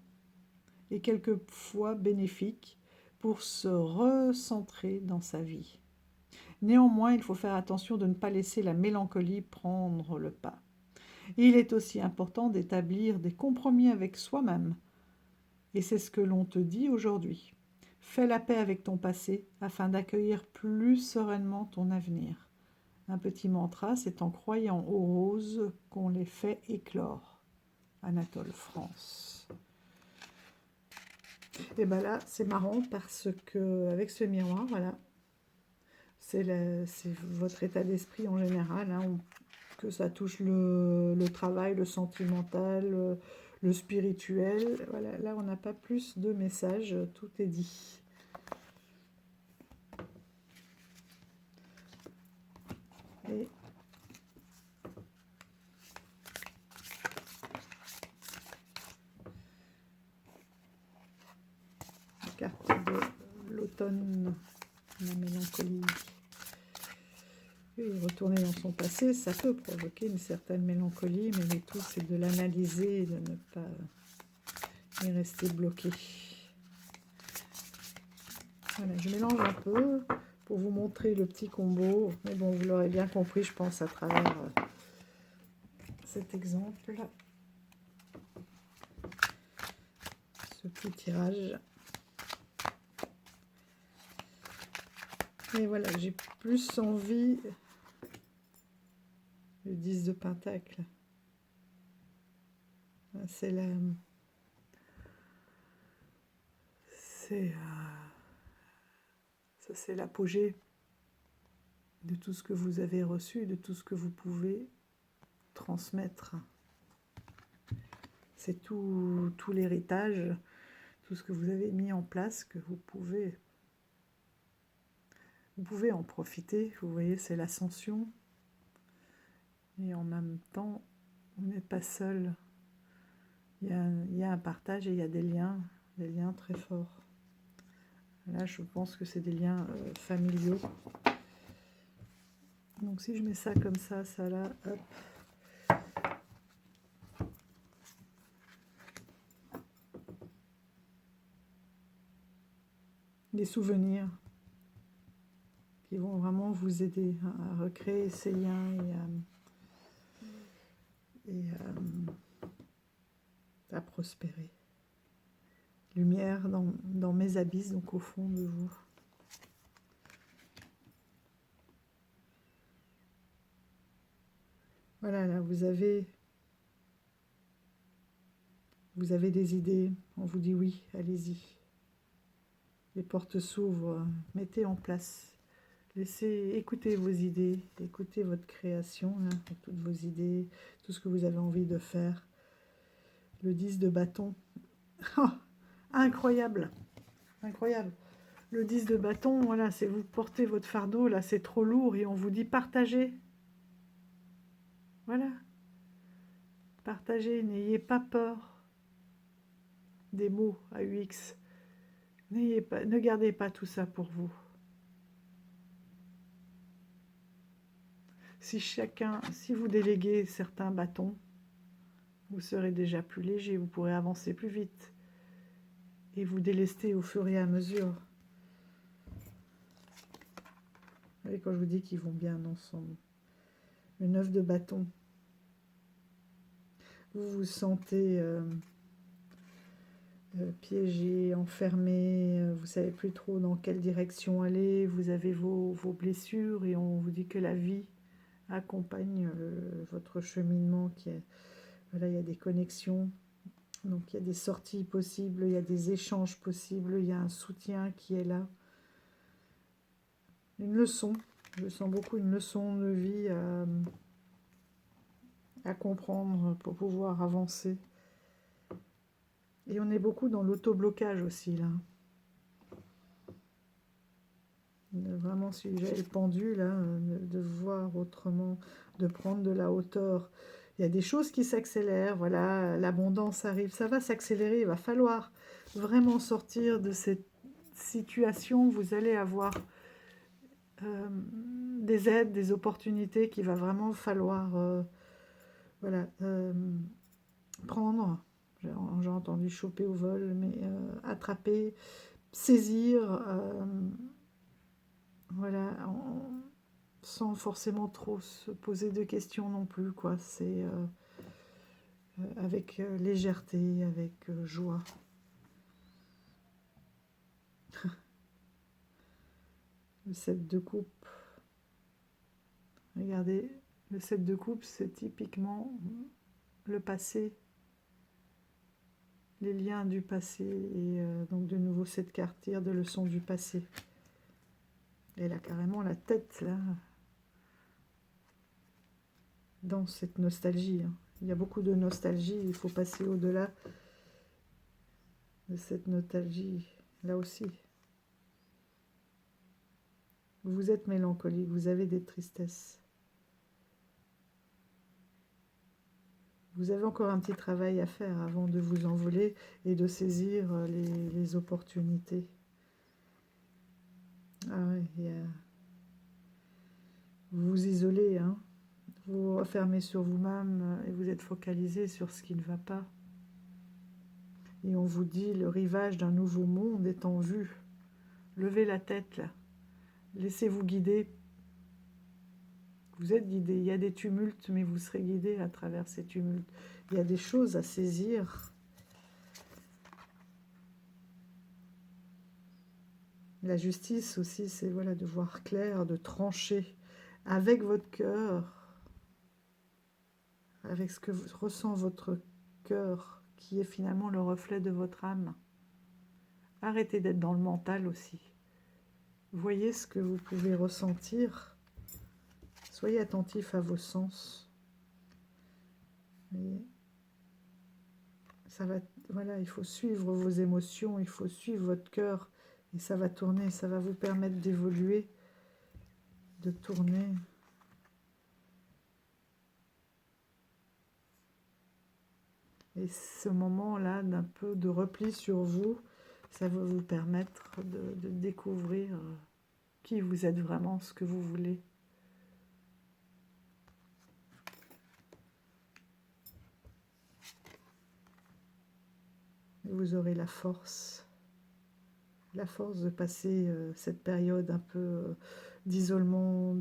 est quelquefois bénéfique pour se recentrer dans sa vie. Néanmoins, il faut faire attention de ne pas laisser la mélancolie prendre le pas. Il est aussi important d'établir des compromis avec soi-même. Et c'est ce que l'on te dit aujourd'hui. Fais la paix avec ton passé afin d'accueillir plus sereinement ton avenir. Un petit mantra, c'est en croyant aux roses qu'on les fait éclore. Anatole France. Et bien là, c'est marrant parce que avec ce miroir, voilà, c'est votre état d'esprit en général, hein, que ça touche le travail, le sentimental, le spirituel. Voilà, là, on n'a pas plus de messages, tout est dit. Et carte de l'automne, la mélancolie. Et retourner dans son passé, ça peut provoquer une certaine mélancolie, mais le tout, c'est de l'analyser et de ne pas y rester bloqué. Voilà, je mélange un peu pour vous montrer le petit combo. Mais bon, vous l'aurez bien compris, je pense, à travers cet exemple. Ce petit tirage. Et voilà, j'ai plus envie... Le 10 de Pentacle. C'est la... C'est l'apogée de tout ce que vous avez reçu, de tout ce que vous pouvez transmettre. C'est tout l'héritage, tout ce que vous avez mis en place, que vous pouvez en profiter. Vous voyez, c'est l'ascension. Et en même temps, vous n'êtes pas seul. Il y a un partage et il y a des liens très forts. Là, je pense que c'est des liens familiaux. Donc si je mets ça comme ça là, hop. Des souvenirs qui vont vraiment vous aider à recréer ces liens et à prospérer. Lumière dans mes abysses, donc au fond de vous. Voilà, là, vous avez des idées, on vous dit oui, allez-y. Les portes s'ouvrent, mettez en place. Laissez écouter vos idées, écoutez votre création, hein, toutes vos idées, tout ce que vous avez envie de faire. Le 10 de bâton. Oh, incroyable, incroyable. Le 10 de bâton, voilà, c'est vous portez votre fardeau, là c'est trop lourd et on vous dit partagez. Voilà. Partagez, n'ayez pas peur des mots à UX. Ne gardez pas tout ça pour vous. Si vous déléguez certains bâtons, vous serez déjà plus léger, vous pourrez avancer plus vite et vous délester au fur et à mesure. Vous voyez, quand je vous dis qu'ils vont bien ensemble. Le 9 de bâton. Vous vous sentez piégé, enfermé, vous savez plus trop dans quelle direction aller, vous avez vos blessures et on vous dit que la vie accompagne votre cheminement. Voilà, il y a des connexions, donc il y a des sorties possibles, il y a des échanges possibles, il y a un soutien qui est là. Une leçon, je sens beaucoup une leçon de vie à comprendre pour pouvoir avancer. Et on est beaucoup dans l'auto-blocage aussi, là. Vraiment, si j'ai le pendu, là, de voir autrement, de prendre de la hauteur. Il y a des choses qui s'accélèrent, voilà, l'abondance arrive, ça va s'accélérer, il va falloir vraiment sortir de cette situation. Vous allez avoir des aides, des opportunités qu'il va vraiment falloir voilà, prendre. J'ai entendu choper au vol, mais attraper, saisir, voilà, sans forcément trop se poser de questions non plus, quoi. C'est avec légèreté, avec joie. Le 7 de coupe. Regardez, le 7 de coupe, c'est typiquement le passé, les liens du passé. Et donc de nouveau, cette carte tire de leçons du passé. Et là, carrément, la tête, là, dans cette nostalgie. Hein. Il y a beaucoup de nostalgie, il faut passer au-delà de cette nostalgie, là aussi. Vous êtes mélancolique, vous avez des tristesses. Vous avez encore un petit travail à faire avant de vous envoler et de saisir les opportunités. Ah oui, vous vous isolez, hein. Vous vous refermez sur vous-même et vous êtes focalisé sur ce qui ne va pas. Et on vous dit, le rivage d'un nouveau monde est en vue. Levez la tête, là. Laissez-vous guider. Vous êtes guidé. Il y a des tumultes, mais vous serez guidé à travers ces tumultes. Il y a des choses à saisir. La justice aussi, c'est voilà, de voir clair, de trancher avec votre cœur, avec ce que ressent votre cœur, qui est finalement le reflet de votre âme. Arrêtez d'être dans le mental aussi. Voyez ce que vous pouvez ressentir. Soyez attentif à vos sens. Et ça va, voilà, il faut suivre vos émotions, il faut suivre votre cœur. Et ça va tourner, ça va vous permettre d'évoluer, de tourner. Et ce moment-là d'un peu de repli sur vous, ça va vous permettre de découvrir qui vous êtes vraiment, ce que vous voulez. Et vous aurez la force de passer cette période un peu d'isolement,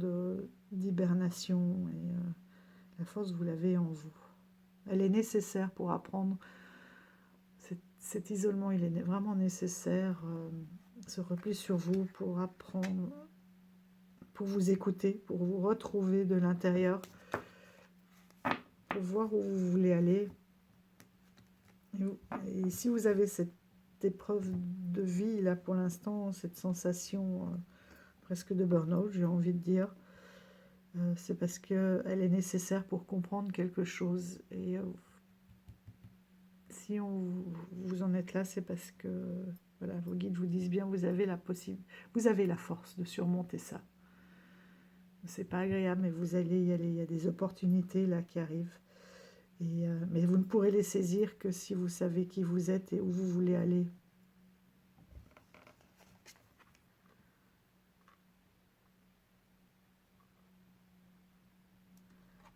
d'hibernation. Et la force, vous l'avez en vous. Elle est nécessaire pour apprendre. Cet isolement, il est vraiment nécessaire. Ce repli sur vous pour apprendre, pour vous écouter, pour vous retrouver de l'intérieur, pour voir où vous voulez aller. Et si vous avez cette épreuve de vie, là, pour l'instant, cette sensation presque de burn-out, j'ai envie de dire, c'est parce qu'elle est nécessaire pour comprendre quelque chose. Et si vous en êtes là, c'est parce que voilà, vos guides vous disent bien, vous avez la force de surmonter ça. C'est pas agréable, mais vous allez y aller. Il y a des opportunités là qui arrivent. Mais vous ne pourrez les saisir que si vous savez qui vous êtes et où vous voulez aller.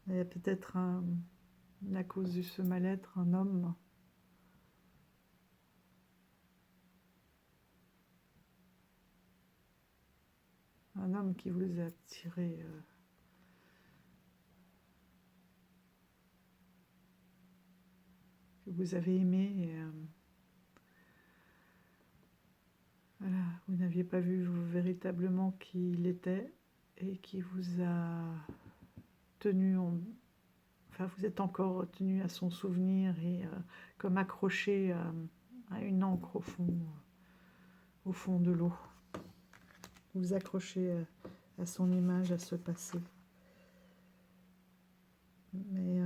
Il y a peut-être, à cause de ce mal-être, un homme qui vous a attiré, que vous avez aimé. Et, voilà, vous n'aviez pas vu véritablement qui il était et qui vous a tenu enfin, vous êtes encore tenu à son souvenir et comme accroché à une encre au fond de l'eau. Vous accrochez à son image, à ce passé. Mais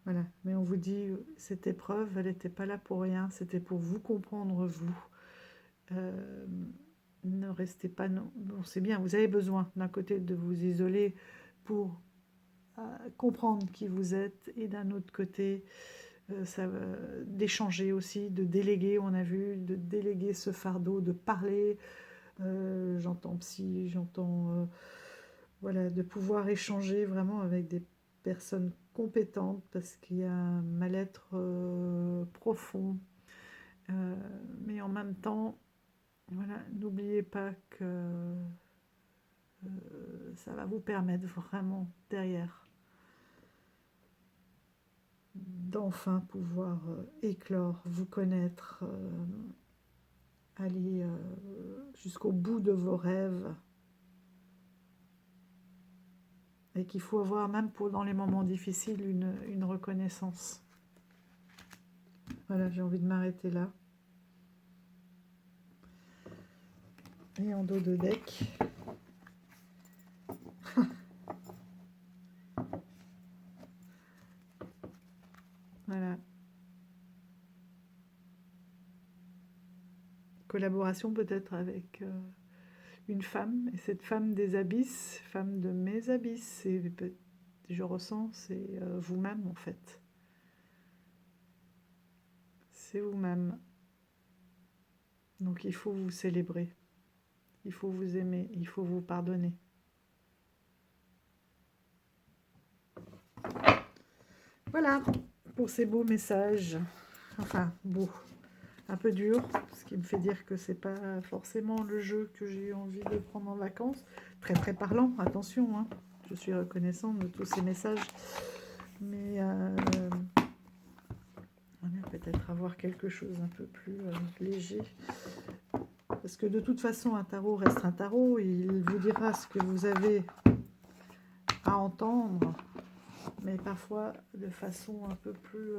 voilà, mais on vous dit, cette épreuve, elle n'était pas là pour rien, c'était pour vous comprendre, vous. Ne restez pas... Non, c'est bien, vous avez besoin d'un côté de vous isoler pour comprendre qui vous êtes, et d'un autre côté, d'échanger aussi, de déléguer, on a vu, de déléguer ce fardeau, de parler, j'entends psy, j'entends... voilà, de pouvoir échanger vraiment avec des personnes compétentes parce qu'il y a un mal-être profond. Mais en même temps, voilà, n'oubliez pas que ça va vous permettre vraiment derrière d'enfin pouvoir éclore, vous connaître, aller jusqu'au bout de vos rêves. Et qu'il faut avoir, même dans les moments difficiles, une reconnaissance. Voilà, j'ai envie de m'arrêter là. Et en dos de deck. Voilà. Collaboration peut-être avec une femme, et cette femme des abysses, femme de mes abysses, et je ressens, c'est vous-même en fait. C'est vous-même. Donc il faut vous célébrer, il faut vous aimer, il faut vous pardonner. Voilà pour ces beaux messages. Enfin, beau, un peu dur, ce qui me fait dire que c'est pas forcément le jeu que j'ai eu envie de prendre en vacances. Très très parlant, attention, hein. Je suis reconnaissante de tous ces messages. Mais on va peut-être avoir quelque chose un peu plus léger. Parce que de toute façon, un tarot reste un tarot. Il vous dira ce que vous avez à entendre, mais parfois de façon un peu plus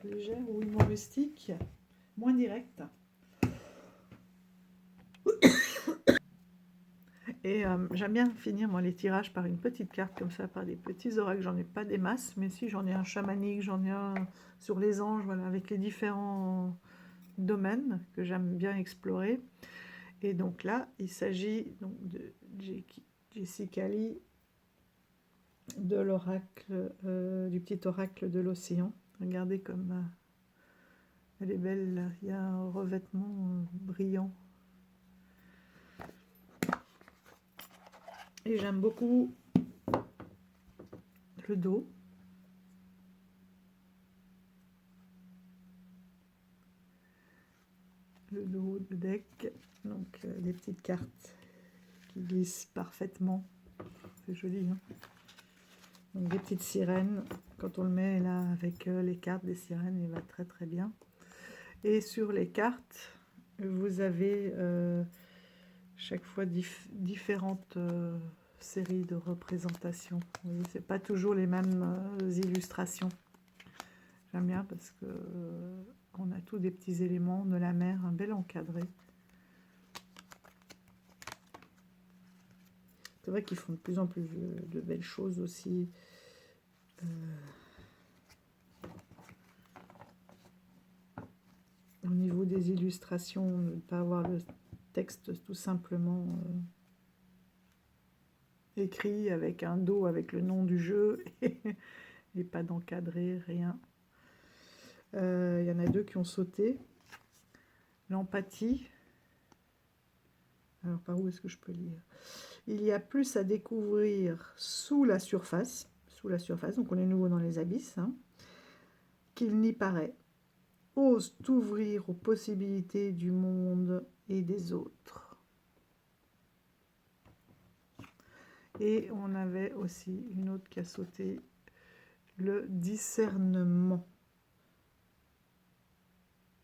légère ou humoristique, moins directe. Et j'aime bien finir moi les tirages par une petite carte comme ça, par des petits oracles. J'en ai pas des masses, mais si j'en ai un chamanique, j'en ai un sur les anges, voilà, avec les différents domaines que j'aime bien explorer. Et donc là, il s'agit donc de Jessica Lee, de l'oracle, du petit oracle de l'océan. Regardez comme elle est belle, là. Il y a un revêtement brillant. Et j'aime beaucoup le dos. Le dos de deck. Donc des petites cartes qui glissent parfaitement. C'est joli, hein. Donc des petites sirènes. Quand on le met là avec les cartes des sirènes, il va très très bien. Et sur les cartes, vous avez chaque fois différentes séries de représentations. Vous voyez, c'est pas toujours les mêmes illustrations. J'aime bien parce que on a tous des petits éléments de la mer, un bel encadré. C'est vrai qu'ils font de plus en plus de belles choses aussi. Au niveau des illustrations, ne pas avoir le texte tout simplement écrit avec un dos, avec le nom du jeu, et pas d'encadré, rien. Il y en a deux qui ont sauté. L'empathie. Alors, par où est-ce que je peux lire? Il y a plus à découvrir sous la surface, donc on est nouveau dans les abysses, hein, qu'il n'y paraît. Ose t'ouvrir aux possibilités du monde et des autres. Et on avait aussi une autre qui a sauté, le discernement.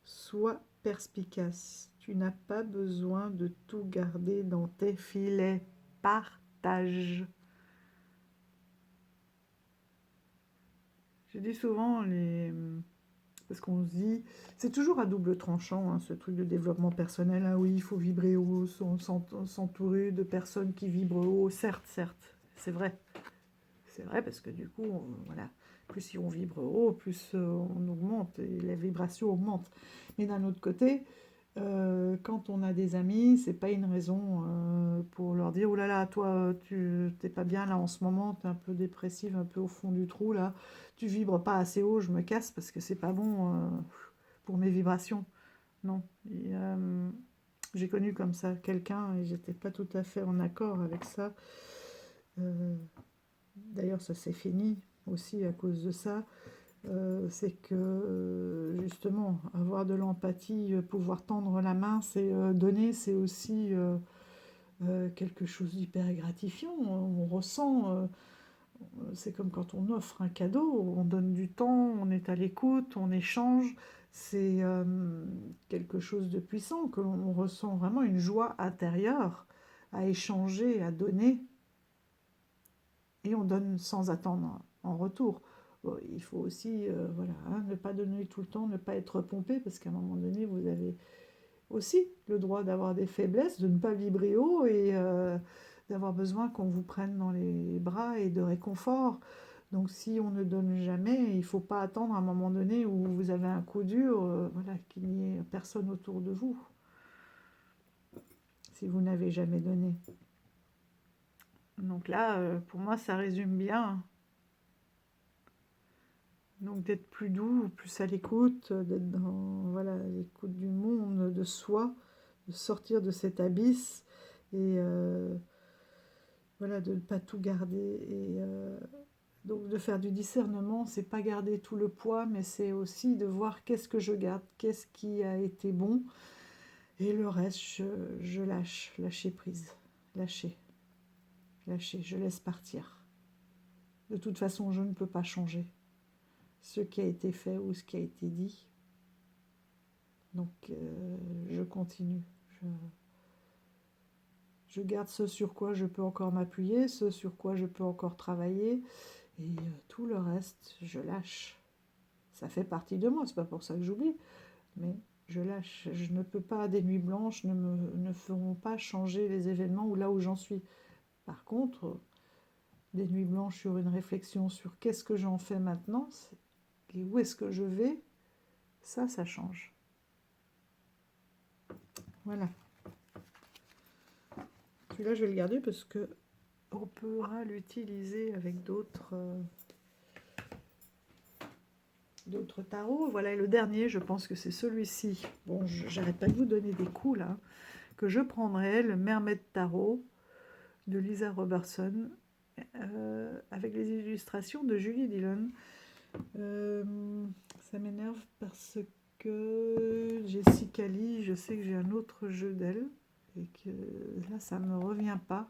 Sois perspicace. Tu n'as pas besoin de tout garder dans tes filets. Partage. Je dis souvent, parce qu'on se dit, c'est toujours à double tranchant, hein, ce truc de développement personnel. Ah oui, il faut vibrer haut, s'entourer de personnes qui vibrent haut. Certes, c'est vrai. C'est vrai parce que du coup, voilà, plus si on vibre haut, plus on augmente et la vibration augmente. Mais d'un autre côté, quand on a des amis, c'est pas une raison pour leur dire « Oh là là, toi, tu t'es pas bien là en ce moment, tu es un peu dépressive, un peu au fond du trou là, tu vibres pas assez haut, je me casse parce que c'est pas bon pour mes vibrations. » Non. J'ai connu comme ça quelqu'un et j'étais pas tout à fait en accord avec ça. D'ailleurs, ça s'est fini aussi à cause de ça. C'est que justement, avoir de l'empathie, pouvoir tendre la main, c'est donner, c'est aussi quelque chose d'hyper gratifiant. On ressent, c'est comme quand on offre un cadeau, on donne du temps, on est à l'écoute, on échange. C'est quelque chose de puissant, que l'on ressent vraiment une joie intérieure à échanger, à donner, et on donne sans attendre en retour. Bon, il faut aussi voilà, hein, ne pas donner tout le temps, ne pas être pompé, parce qu'à un moment donné, vous avez aussi le droit d'avoir des faiblesses, de ne pas vibrer haut et d'avoir besoin qu'on vous prenne dans les bras et de réconfort. Donc si on ne donne jamais, il ne faut pas attendre à un moment donné où vous avez un coup dur, voilà, qu'il n'y ait personne autour de vous, si vous n'avez jamais donné. Donc là, pour moi, ça résume bien. Donc d'être plus doux, plus à l'écoute, d'être dans voilà, l'écoute du monde, de soi, de sortir de cet abysse et voilà, de ne pas tout garder. Et donc de faire du discernement, c'est pas garder tout le poids, mais c'est aussi de voir qu'est-ce que je garde, qu'est-ce qui a été bon, et le reste, je lâche, lâcher prise, lâcher, lâcher, je laisse partir. De toute façon, je ne peux pas changer ce qui a été fait ou ce qui a été dit. Donc, je continue. Je garde ce sur quoi je peux encore m'appuyer, ce sur quoi je peux encore travailler, et tout le reste, je lâche. Ça fait partie de moi, c'est pas pour ça que j'oublie, mais je lâche. Je ne peux pas, des nuits blanches ne feront pas changer les événements ou là où j'en suis. Par contre, des nuits blanches sur une réflexion sur qu'est-ce que j'en fais maintenant et où est-ce que je vais, ça change. Voilà. Celui-là, je vais le garder parce que on pourra l'utiliser avec d'autres tarots. Voilà, et le dernier, je pense que c'est celui-ci. Bon, j'arrête pas de vous donner des coups là. Que je prendrai, le Mermaid Tarot de Lisa Robertson, avec les illustrations de Julie Dillon. Ça m'énerve parce que Jessica Lee, je sais que j'ai un autre jeu d'elle, et que là, ça ne me revient pas.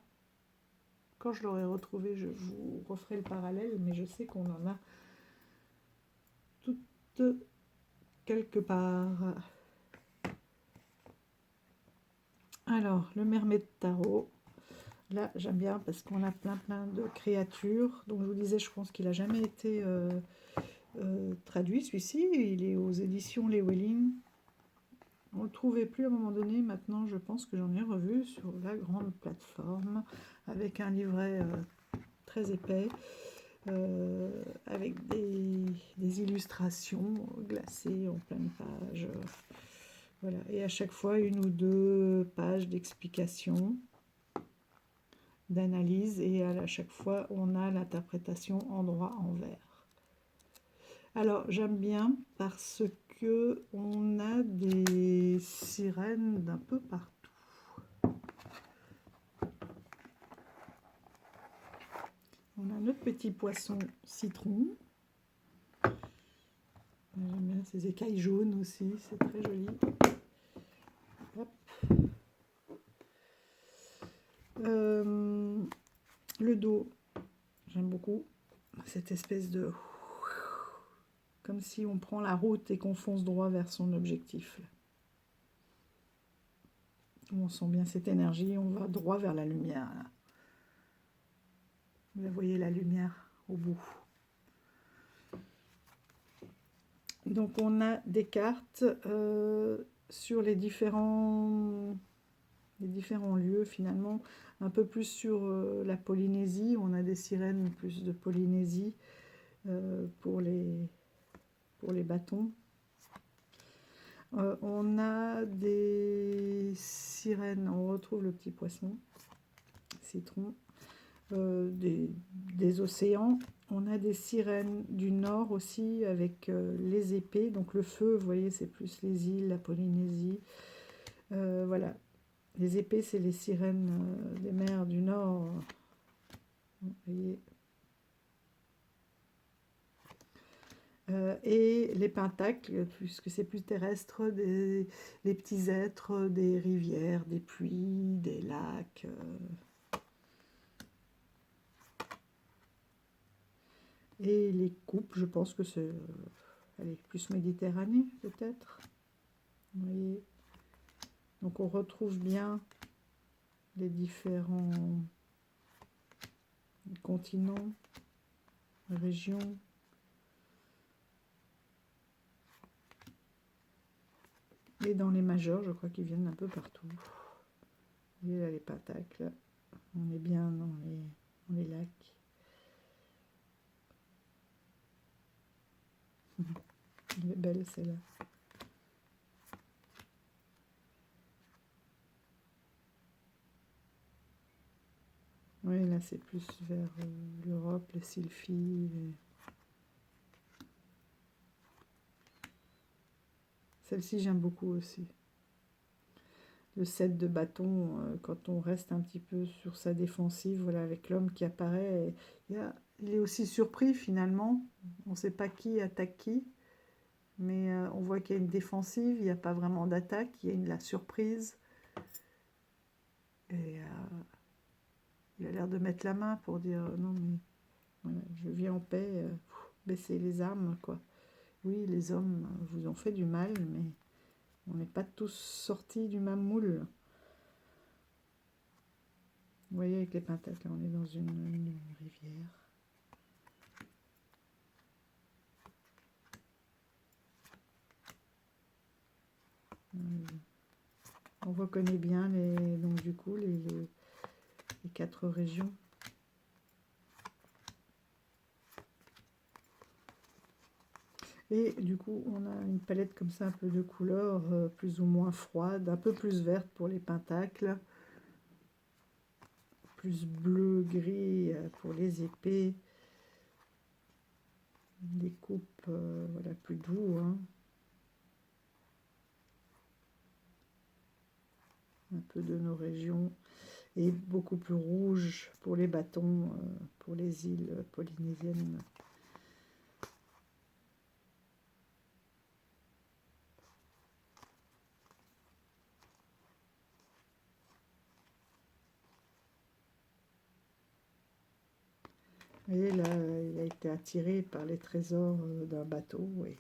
Quand je l'aurai retrouvé, je vous referai le parallèle, mais je sais qu'on en a toutes quelque part. Alors, le Mermaid Tarot. Là, j'aime bien parce qu'on a plein de créatures. Donc, je vous disais, je pense qu'il n'a jamais été traduit, celui-ci. Il est aux éditions Llewellyn. On ne le trouvait plus à un moment donné. Maintenant, je pense que j'en ai revu sur la grande plateforme avec un livret très épais, avec des illustrations glacées en pleine page. Voilà. Et à chaque fois, une ou deux pages d'explication, d'analyse, et à chaque fois, on a l'interprétation endroit-envers. Alors, j'aime bien parce que on a des sirènes d'un peu partout. On a notre petit poisson citron. J'aime bien ces écailles jaunes aussi, c'est très joli. Hop. Le dos, j'aime beaucoup cette espèce de... comme si on prend la route et qu'on fonce droit vers son objectif. On sent bien cette énergie, on va droit vers la lumière. Là. Vous voyez la lumière au bout. Donc on a des cartes sur les différents lieux finalement, un peu plus sur la Polynésie. On a des sirènes plus de Polynésie pour les bâtons. On a des sirènes, on retrouve le petit poisson, citron, des océans. On a des sirènes du nord aussi avec les épées. Donc le feu, vous voyez, c'est plus les îles, la Polynésie. Voilà. Les épées, c'est les sirènes des mers du nord. Vous voyez. Et les pentacles, puisque c'est plus terrestre, les petits êtres, des rivières, des puits, des lacs. Et les coupes, je pense que c'est allez, plus Méditerranée peut-être. Vous voyez. Donc on retrouve bien les différents continents, régions. Et dans les majeurs, je crois qu'ils viennent un peu partout. Vous voyez là les pentacles, on est bien dans les lacs. Elle est belle celle-là. Oui, là c'est plus vers l'Europe, les sylphies. Celle-ci j'aime beaucoup aussi. Le 7 de bâton, quand on reste un petit peu sur sa défensive, voilà, avec l'homme qui apparaît, il est aussi surpris finalement. On ne sait pas qui attaque qui, mais on voit qu'il y a une défensive, il n'y a pas vraiment d'attaque, il y a la surprise. Et il a l'air de mettre la main pour dire non mais voilà, je vis en paix, baissez les armes quoi. Oui, les hommes vous ont fait du mal, mais on n'est pas tous sortis du même moule. Vous voyez avec les pentacles, on est dans une rivière. On reconnaît bien donc du coup les 4 régions. Et du coup, on a une palette comme ça, un peu de couleurs plus ou moins froides, un peu plus verte pour les pentacles, plus bleu, gris pour les épées, des coupes voilà, plus doux, hein. Un peu de nos régions, et beaucoup plus rouge pour les bâtons, pour les îles polynésiennes. Vous voyez, là, il a été attiré par les trésors d'un bateau. Et,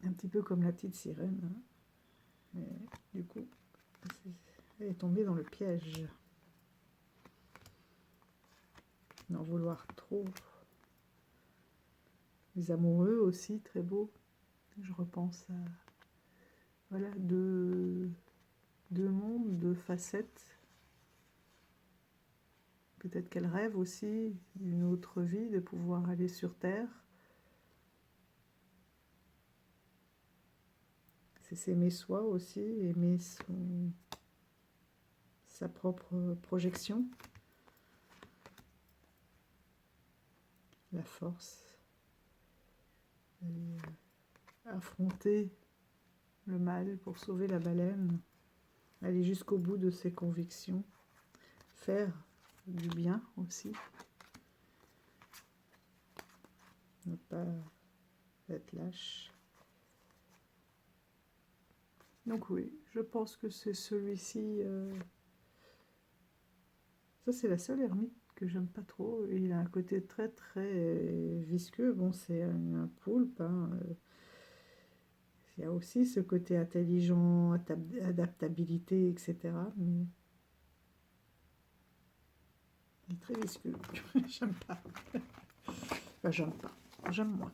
un petit peu comme la petite sirène. Hein. Et, du coup, elle est tombée dans le piège. D'en vouloir trop. Les amoureux aussi, très beaux. Je repense à voilà, deux mondes, 2 facettes. Peut-être qu'elle rêve aussi d'une autre vie, de pouvoir aller sur Terre. C'est s'aimer soi aussi, aimer sa propre projection. La force. Affronter le mal pour sauver la baleine. Aller jusqu'au bout de ses convictions. Faire du bien aussi. Ne pas être lâche. Donc oui, je pense que c'est celui-ci. Ça, c'est la seule ermite que j'aime pas trop. Il a un côté très très visqueux. Bon, c'est un poulpe. Hein. Il y a aussi ce côté intelligent, adaptabilité, etc. Mais il est très visqueux. J'aime pas. Enfin, j'aime pas. J'aime moins.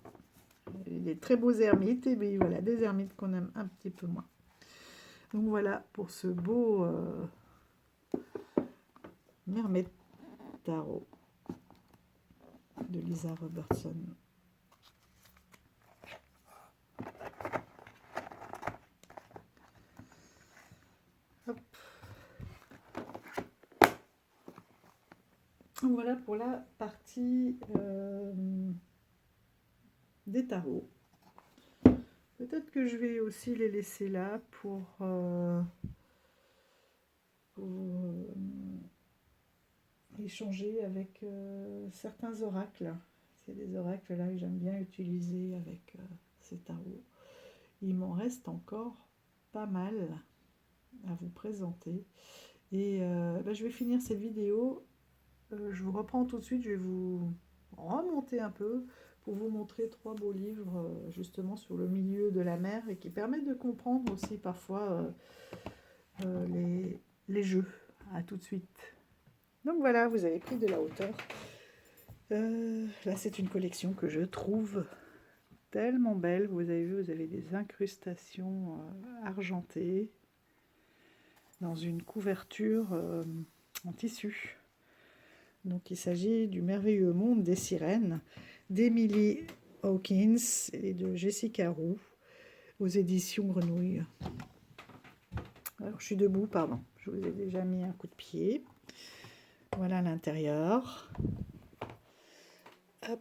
Il y a des très beaux ermites, et bien voilà, des ermites qu'on aime un petit peu moins. Donc voilà pour ce beau Mermaid Tarot de Lisa Robertson. Hop. Donc voilà pour la partie des tarots. Peut-être que je vais aussi les laisser là pour échanger avec certains oracles. C'est des oracles là que j'aime bien utiliser avec ces tarots. Il m'en reste encore pas mal à vous présenter. Et je vais finir cette vidéo. Je vous reprends tout de suite. Je vais vous remonter un peu pour vous montrer 3 beaux livres justement sur le milieu de la mer et qui permettent de comprendre aussi parfois les jeux. À tout de suite. Donc voilà, vous avez pris de la hauteur. Là, c'est une collection que je trouve tellement belle. Vous avez vu, vous avez des incrustations argentées dans une couverture en tissu. Donc il s'agit du merveilleux monde des sirènes d'Emily Hawkins et de Jessica Roux aux éditions Grenouille. Alors je suis debout, pardon, je vous ai déjà mis un coup de pied. Voilà l'intérieur. Hop.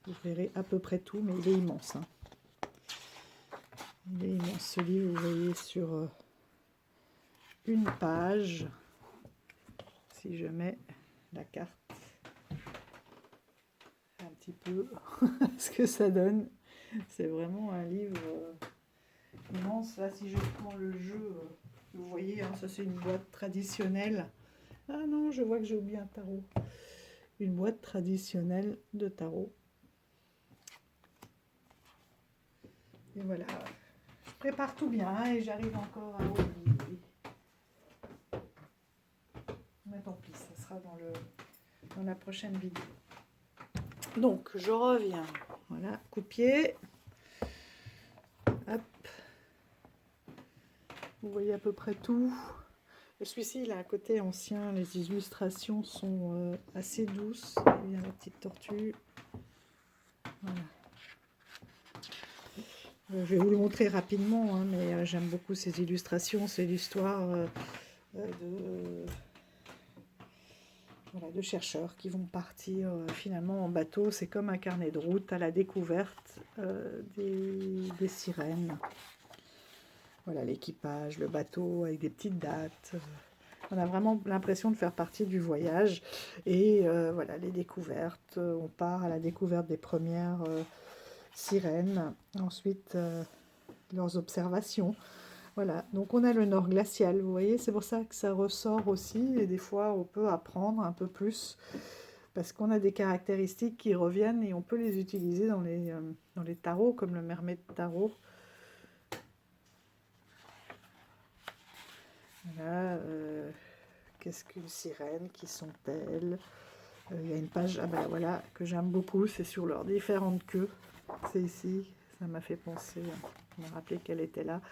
Vous verrez à peu près tout, mais il est immense. Hein. Il est immense ce livre, vous voyez sur une page. Si je mets la carte un petit peu ce que ça donne. C'est vraiment un livre immense. Là, si je prends le jeu, vous voyez, hein, ça c'est une boîte traditionnelle. Ah non, je vois que j'ai oublié un tarot. Une boîte traditionnelle de tarot. Et voilà, je prépare tout bien et j'arrive encore à oublier. Mais tant pis, ça sera dans la prochaine vidéo. Donc, je reviens. Voilà, coup de pied. Hop. Vous voyez à peu près tout. Celui-ci, il a un côté ancien. Les illustrations sont assez douces. Il y a la petite tortue. Voilà. Je vais vous le montrer rapidement, hein, mais j'aime beaucoup ces illustrations. C'est l'histoire de chercheurs qui vont partir finalement en bateau. C'est comme un carnet de route à la découverte des sirènes. Voilà l'équipage, le bateau avec des petites dates. On a vraiment l'impression de faire partie du voyage. Et voilà les découvertes. On part à la découverte des premières sirènes. Ensuite, leurs observations. Voilà, donc on a le nord glacial, vous voyez, c'est pour ça que ça ressort aussi, et des fois on peut apprendre un peu plus, parce qu'on a des caractéristiques qui reviennent, et on peut les utiliser dans les tarots, comme le Mermaid Tarot. Voilà, qu'est-ce qu'une sirène, qui sont-elles? Il y a une page, ah ben voilà, que j'aime beaucoup, c'est sur leurs différentes queues, c'est ici, ça m'a fait penser, on m'a rappelé qu'elle était là.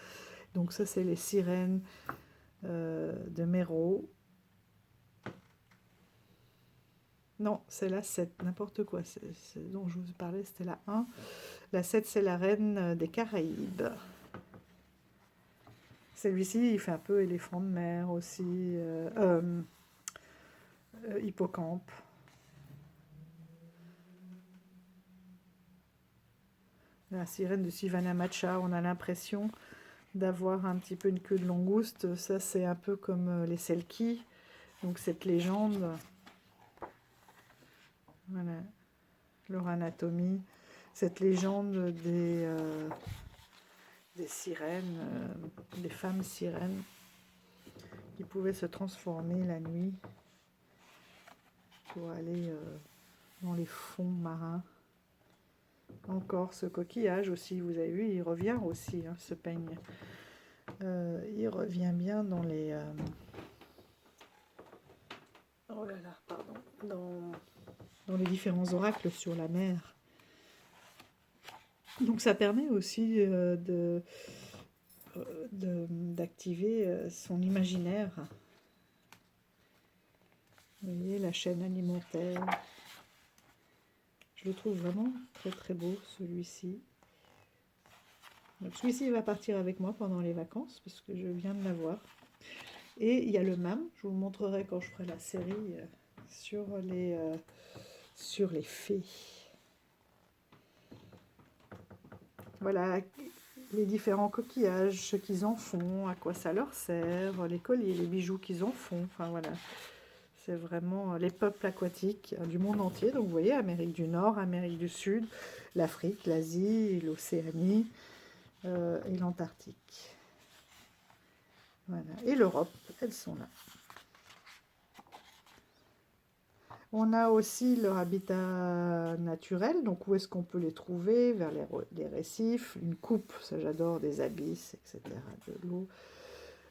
Donc ça, c'est les sirènes de Méro. Non, c'est la 7, n'importe quoi. C'est dont je vous parlais, c'était la 1. La 7, c'est la reine des Caraïbes. Celui-ci, il fait un peu éléphant de mer aussi. Hippocampe. La sirène de Sivana Macha, on a l'impression d'avoir un petit peu une queue de langouste. Ça, c'est un peu comme les Selkies. Donc cette légende, voilà, leur anatomie, cette légende des sirènes, des femmes sirènes qui pouvaient se transformer la nuit pour aller dans les fonds marins. Encore ce coquillage aussi, vous avez vu, il revient aussi, hein, ce peigne. Il revient bien dans les... oh là là, pardon. Dans les différents oracles sur la mer. Donc ça permet aussi d'activer son imaginaire. Vous voyez, la chaîne alimentaire. Je le trouve vraiment très très beau, celui-ci. Donc celui-ci va partir avec moi pendant les vacances, parce que je viens de l'avoir. Et il y a le MAM, je vous montrerai quand je ferai la série sur les fées. Voilà les différents coquillages, ce qu'ils en font, à quoi ça leur sert, les colliers, les bijoux qu'ils en font. Enfin voilà, c'est vraiment les peuples aquatiques du monde entier. Donc vous voyez, Amérique du Nord, Amérique du Sud, l'Afrique, l'Asie, l'Océanie et l'Antarctique. Voilà. Et l'Europe, elles sont là. On a aussi leur habitat naturel, donc où est-ce qu'on peut les trouver? Vers les récifs, une coupe, ça j'adore, des abysses, etc., de l'eau.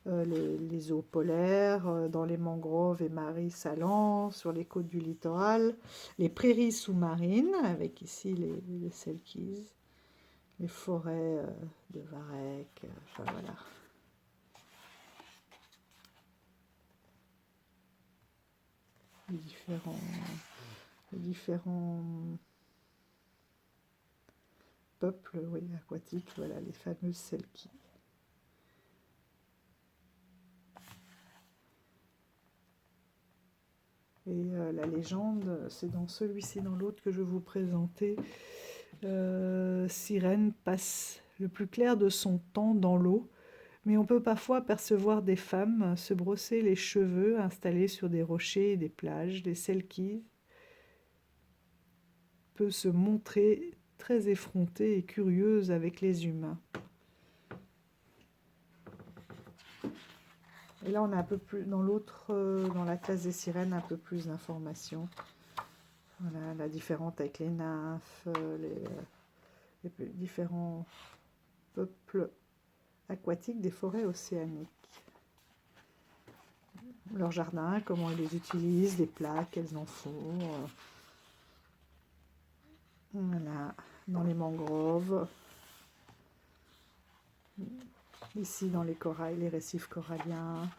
Les eaux polaires, dans les mangroves et marais salants, sur les côtes du littoral, les prairies sous-marines, avec ici les selkies, les forêts de varech, enfin voilà. Les différents peuples, oui, aquatiques, voilà, les fameuses selkies. Et la légende, c'est dans celui-ci, dans l'autre que je vais vous présenter. Sirène passe le plus clair de son temps dans l'eau, mais on peut parfois apercevoir des femmes se brosser les cheveux installées sur des rochers et des plages. Les selkies peuvent se montrer très effrontées et curieuses avec les humains. Et là, on a un peu plus, dans l'autre, dans la classe des sirènes, un peu plus d'informations. Voilà, la différente avec les nymphes, les différents peuples aquatiques des forêts océaniques. Leur jardin, comment ils les utilisent, les plats qu'elles en font. Voilà, dans les mangroves. Ici, dans les corails, les récifs coralliens.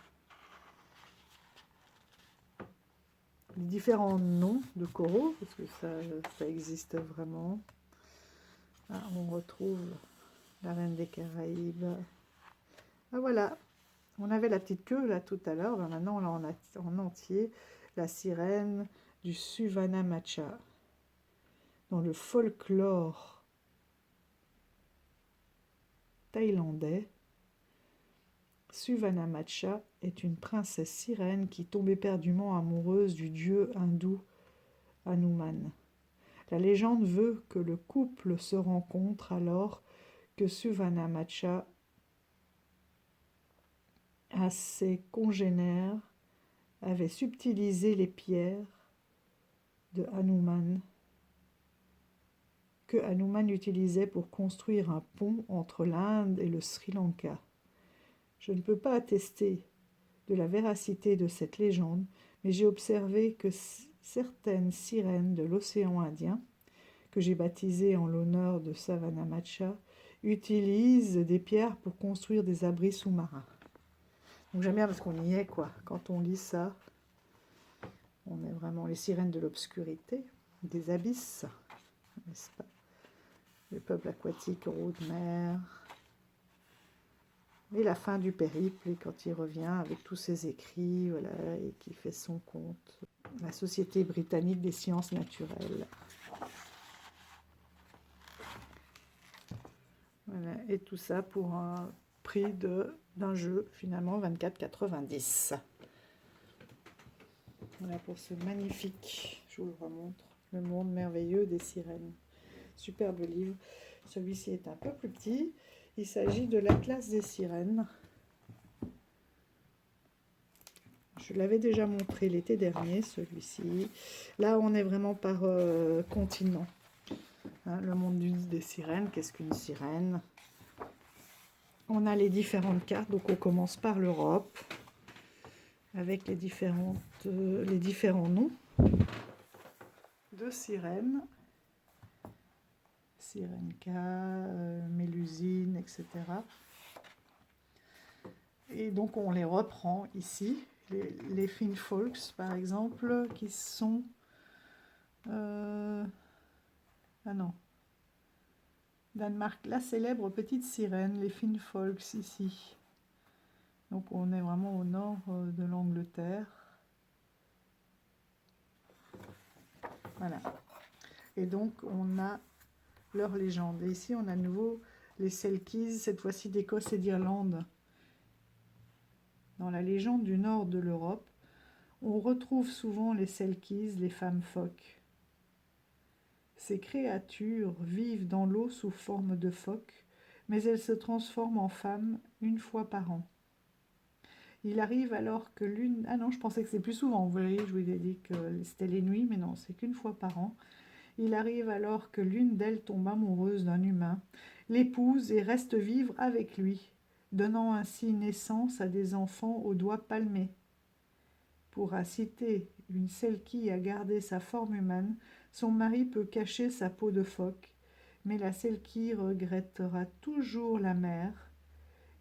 Les différents noms de coraux, parce que ça existe vraiment. Là, on retrouve la reine des Caraïbes. Ah voilà, on avait la petite queue là tout à l'heure, maintenant on a en entier la sirène du Suvanamacha. Dans le folklore thaïlandais, Suvanamacha est une princesse sirène qui tombe éperdument amoureuse du dieu hindou Hanuman. La légende veut que le couple se rencontre alors que Suvanamacha à ses congénères avait subtilisé les pierres de Hanuman que Hanuman utilisait pour construire un pont entre l'Inde et le Sri Lanka. Je ne peux pas attester de la véracité de cette légende, mais j'ai observé que certaines sirènes de l'océan Indien, que j'ai baptisées en l'honneur de Savanamacha, utilisent des pierres pour construire des abris sous-marins. Donc j'aime bien parce qu'on y est, quoi. Quand on lit ça, on est vraiment les sirènes de l'obscurité, des abysses, n'est-ce pas? Le peuple aquatique en haute mer. Et la fin du périple, et quand il revient avec tous ses écrits, voilà, et qui fait son compte. La Société britannique des sciences naturelles. Voilà, et tout ça pour un prix d'un jeu, finalement, 24,90 €. Voilà pour ce magnifique, je vous le remontre, Le monde merveilleux des sirènes. Superbe livre. Celui-ci est un peu plus petit. Il s'agit de l'Atlas des sirènes. Je l'avais déjà montré l'été dernier, celui-ci. Là, on est vraiment par continent. Hein, le monde des sirènes, qu'est-ce qu'une sirène? On a les différentes cartes, donc on commence par l'Europe, avec les différents noms de sirènes. Sirenka, Mélusine, etc. Et donc on les reprend ici. Les Finnfolks, par exemple, qui sont... ah non. Danemark, la célèbre petite sirène, les Finnfolks, ici. Donc on est vraiment au nord de l'Angleterre. Voilà. Et donc on a leur légende. Et ici on a à nouveau les Selkies, cette fois-ci d'Écosse et d'Irlande. Dans la légende du nord de l'Europe, on retrouve souvent les Selkies, les femmes phoques. Ces créatures vivent dans l'eau sous forme de phoques, mais elles se transforment en femmes une fois par an. Il arrive alors que l'une... Ah non, je pensais que c'est plus souvent. Vous voyez, je vous ai dit que c'était les nuits, mais non, c'est qu'une fois par an. Il arrive alors que l'une d'elles tombe amoureuse d'un humain, l'épouse et reste vivre avec lui, donnant ainsi naissance à des enfants aux doigts palmés. Pour citer une celle qui a gardé sa forme humaine, son mari peut cacher sa peau de phoque, mais la celle qui regrettera toujours la mer,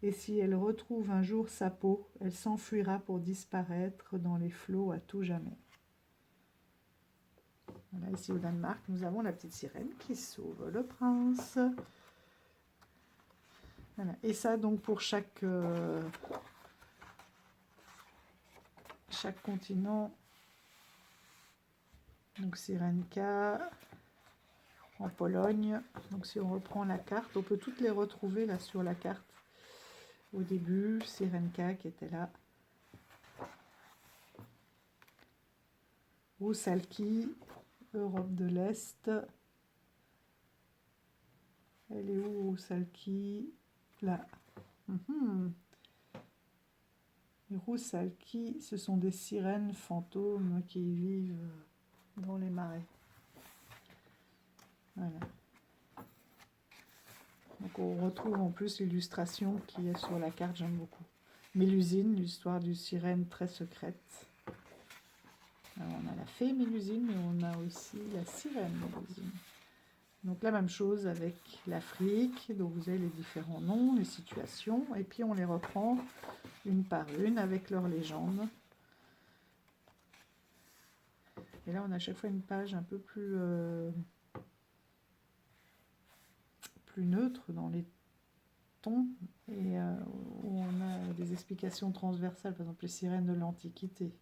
et si elle retrouve un jour sa peau, elle s'enfuira pour disparaître dans les flots à tout jamais. Voilà, ici au Danemark, nous avons la petite sirène qui sauve le prince. Voilà. Et ça, donc, pour chaque continent. Donc, Syrenka en Pologne. Donc, si on reprend la carte, on peut toutes les retrouver là sur la carte. Au début, Syrenka qui était là. Roussalki, Europe de l'Est. Elle est où, Roussalki? Là. Les Roussalki, ce sont des sirènes fantômes qui vivent dans les marais. Voilà. Donc on retrouve en plus l'illustration qui est sur la carte, j'aime beaucoup. Mélusine, l'histoire d'une sirène très secrète. Alors on a la fée Mélusine, mais on a aussi la sirène Mélusine. Donc la même chose avec l'Afrique, donc vous avez les différents noms, les situations, et puis on les reprend une par une avec leurs légendes. Et là on a à chaque fois une page un peu plus neutre dans les tons, et où on a des explications transversales, par exemple les sirènes de l'Antiquité,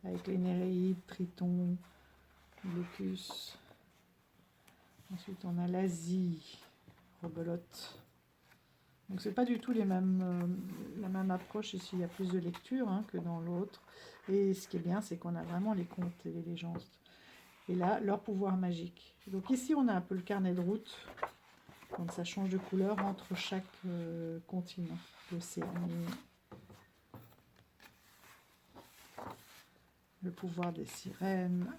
avec les Néréides, Triton, Leucus. Ensuite on a l'Asie, Rebelote. Donc c'est pas du tout la même approche ici, il y a plus de lecture que dans l'autre. Et ce qui est bien, c'est qu'on a vraiment les contes et les légendes. Et là, leur pouvoir magique. Donc ici, on a un peu le carnet de route, quand ça change de couleur entre chaque continent. L'Océanie, le pouvoir des sirènes,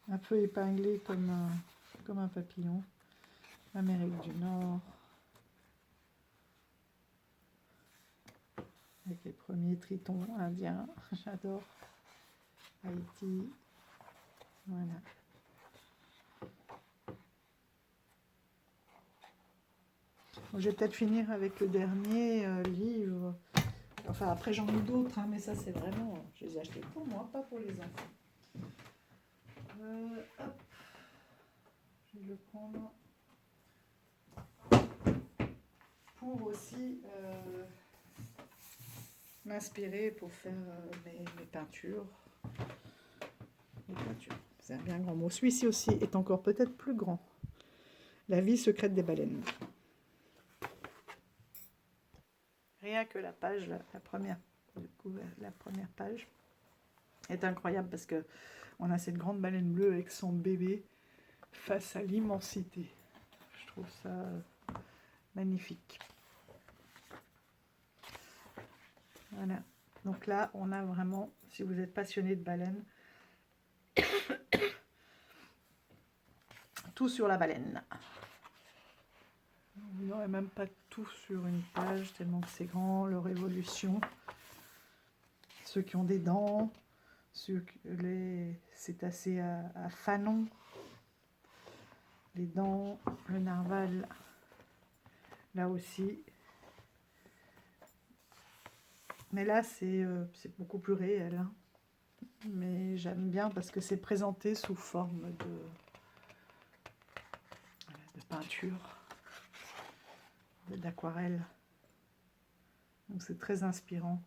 un peu épinglé comme un papillon. Amérique du Nord, avec les premiers tritons indiens, j'adore. Haïti, voilà. Bon, je vais peut-être finir avec le dernier livre. Enfin, après j'en ai d'autres, mais ça c'est vraiment... Je les ai achetés pour moi, pas pour les enfants. Hop. Je vais le prendre pour aussi m'inspirer pour faire mes peintures. C'est un bien grand mot. Celui-ci aussi est encore peut-être plus grand. La vie secrète des baleines. Rien que la page, la première page est incroyable parce que on a cette grande baleine bleue avec son bébé face à l'immensité. Je trouve ça magnifique. Voilà. Donc là, on a vraiment, si vous êtes passionné de baleines, tout sur la baleine. Vous n'aurez même pas tout sur une page, tellement que c'est grand, leur évolution. Ceux qui ont des dents, les cétacés à fanon, les dents, le narval, là aussi. Mais là, c'est beaucoup plus réel. Mais j'aime bien parce que c'est présenté sous forme de peinture, d'aquarelle. Donc c'est très inspirant.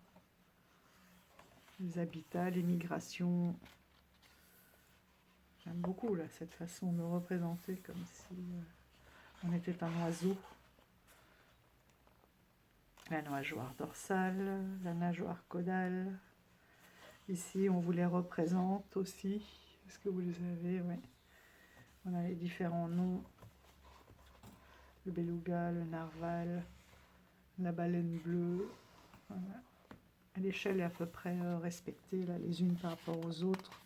Les habitats, les migrations. J'aime beaucoup là, cette façon de représenter comme si on était un oiseau. La nageoire dorsale, la nageoire caudale. Ici, on vous les représente aussi. Est-ce que vous les avez? Oui. On a les différents noms. Le beluga, le narval, la baleine bleue, Voilà. L'échelle est à peu près respectée là, les unes par rapport aux autres.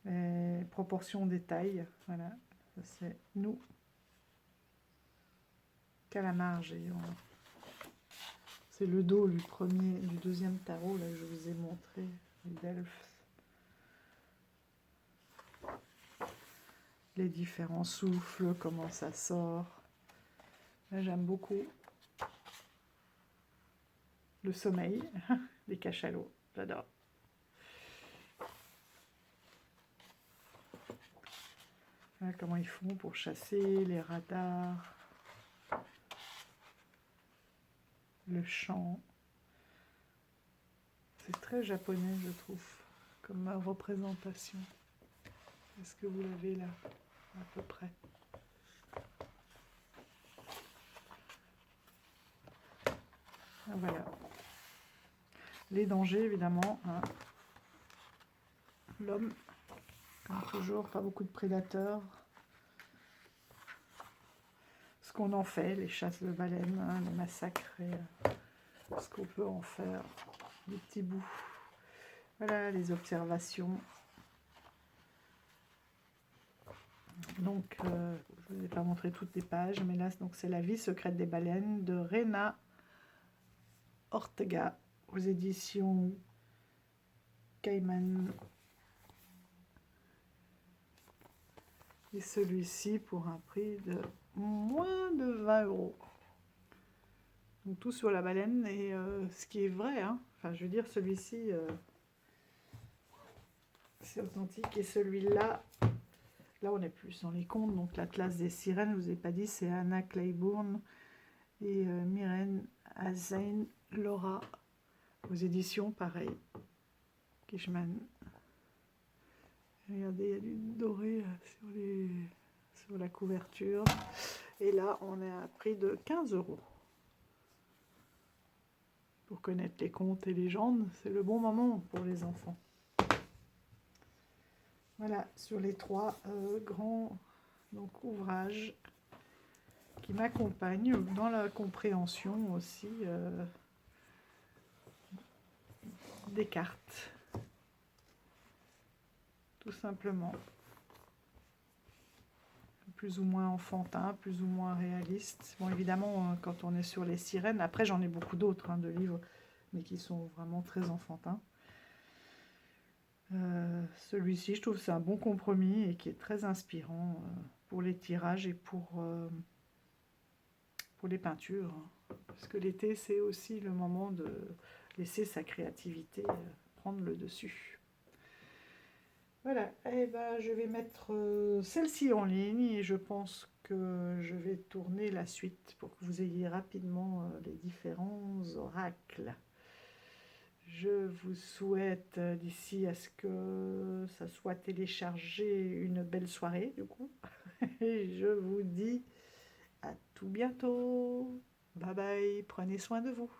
Les proportions des tailles, voilà, ça c'est nous. Calamar géant. C'est le dos du deuxième tarot là que je vous ai montré, les Delphes. Les différents souffles, comment ça sort. J'aime beaucoup le sommeil, les cachalots, j'adore. Voilà comment ils font pour chasser, les radars, le chant. C'est très japonais, je trouve, comme représentation. Est-ce que vous l'avez là, à peu près? Voilà. Les dangers, évidemment. Hein. L'homme, comme toujours, pas beaucoup de prédateurs. Ce qu'on en fait, les chasses de baleines, hein, les massacres, et ce qu'on peut en faire, des petits bouts. Voilà, les observations. Donc, je ne vous ai pas montré toutes les pages, mais là, c'est La vie secrète des baleines de Rena Ortega aux éditions Cayman. Et celui-ci pour un prix de moins de 20 €. Donc tout sur la baleine, et ce qui est vrai, hein. Enfin je veux dire, celui-ci, c'est authentique, et celui-là, là on est plus dans les contes, donc l'Atlas des sirènes, je ne vous ai pas dit, c'est Anna Claiborne et Myrène Hazain Laura, aux éditions pareil, Kishman. Regardez, il y a du doré sur la couverture. Et là, on est à un prix de 15 €. Pour connaître les contes et légendes, c'est le bon moment pour les enfants. Voilà, sur les trois grands ouvrages qui m'accompagnent dans la compréhension aussi des cartes. Tout simplement. Plus ou moins enfantin, plus ou moins réaliste. Bon, évidemment, quand on est sur les sirènes, après j'en ai beaucoup d'autres de livres, mais qui sont vraiment très enfantins. Celui-ci, je trouve que c'est un bon compromis et qui est très inspirant pour les tirages et pour les peintures. Parce que l'été, c'est aussi le moment de laisser sa créativité prendre le dessus. Voilà, et ben, je vais mettre celle-ci en ligne et je pense que je vais tourner la suite pour que vous ayez rapidement les différents oracles. Je vous souhaite d'ici à ce que ça soit téléchargé une belle soirée du coup. Et je vous dis à tout bientôt. Bye bye, prenez soin de vous.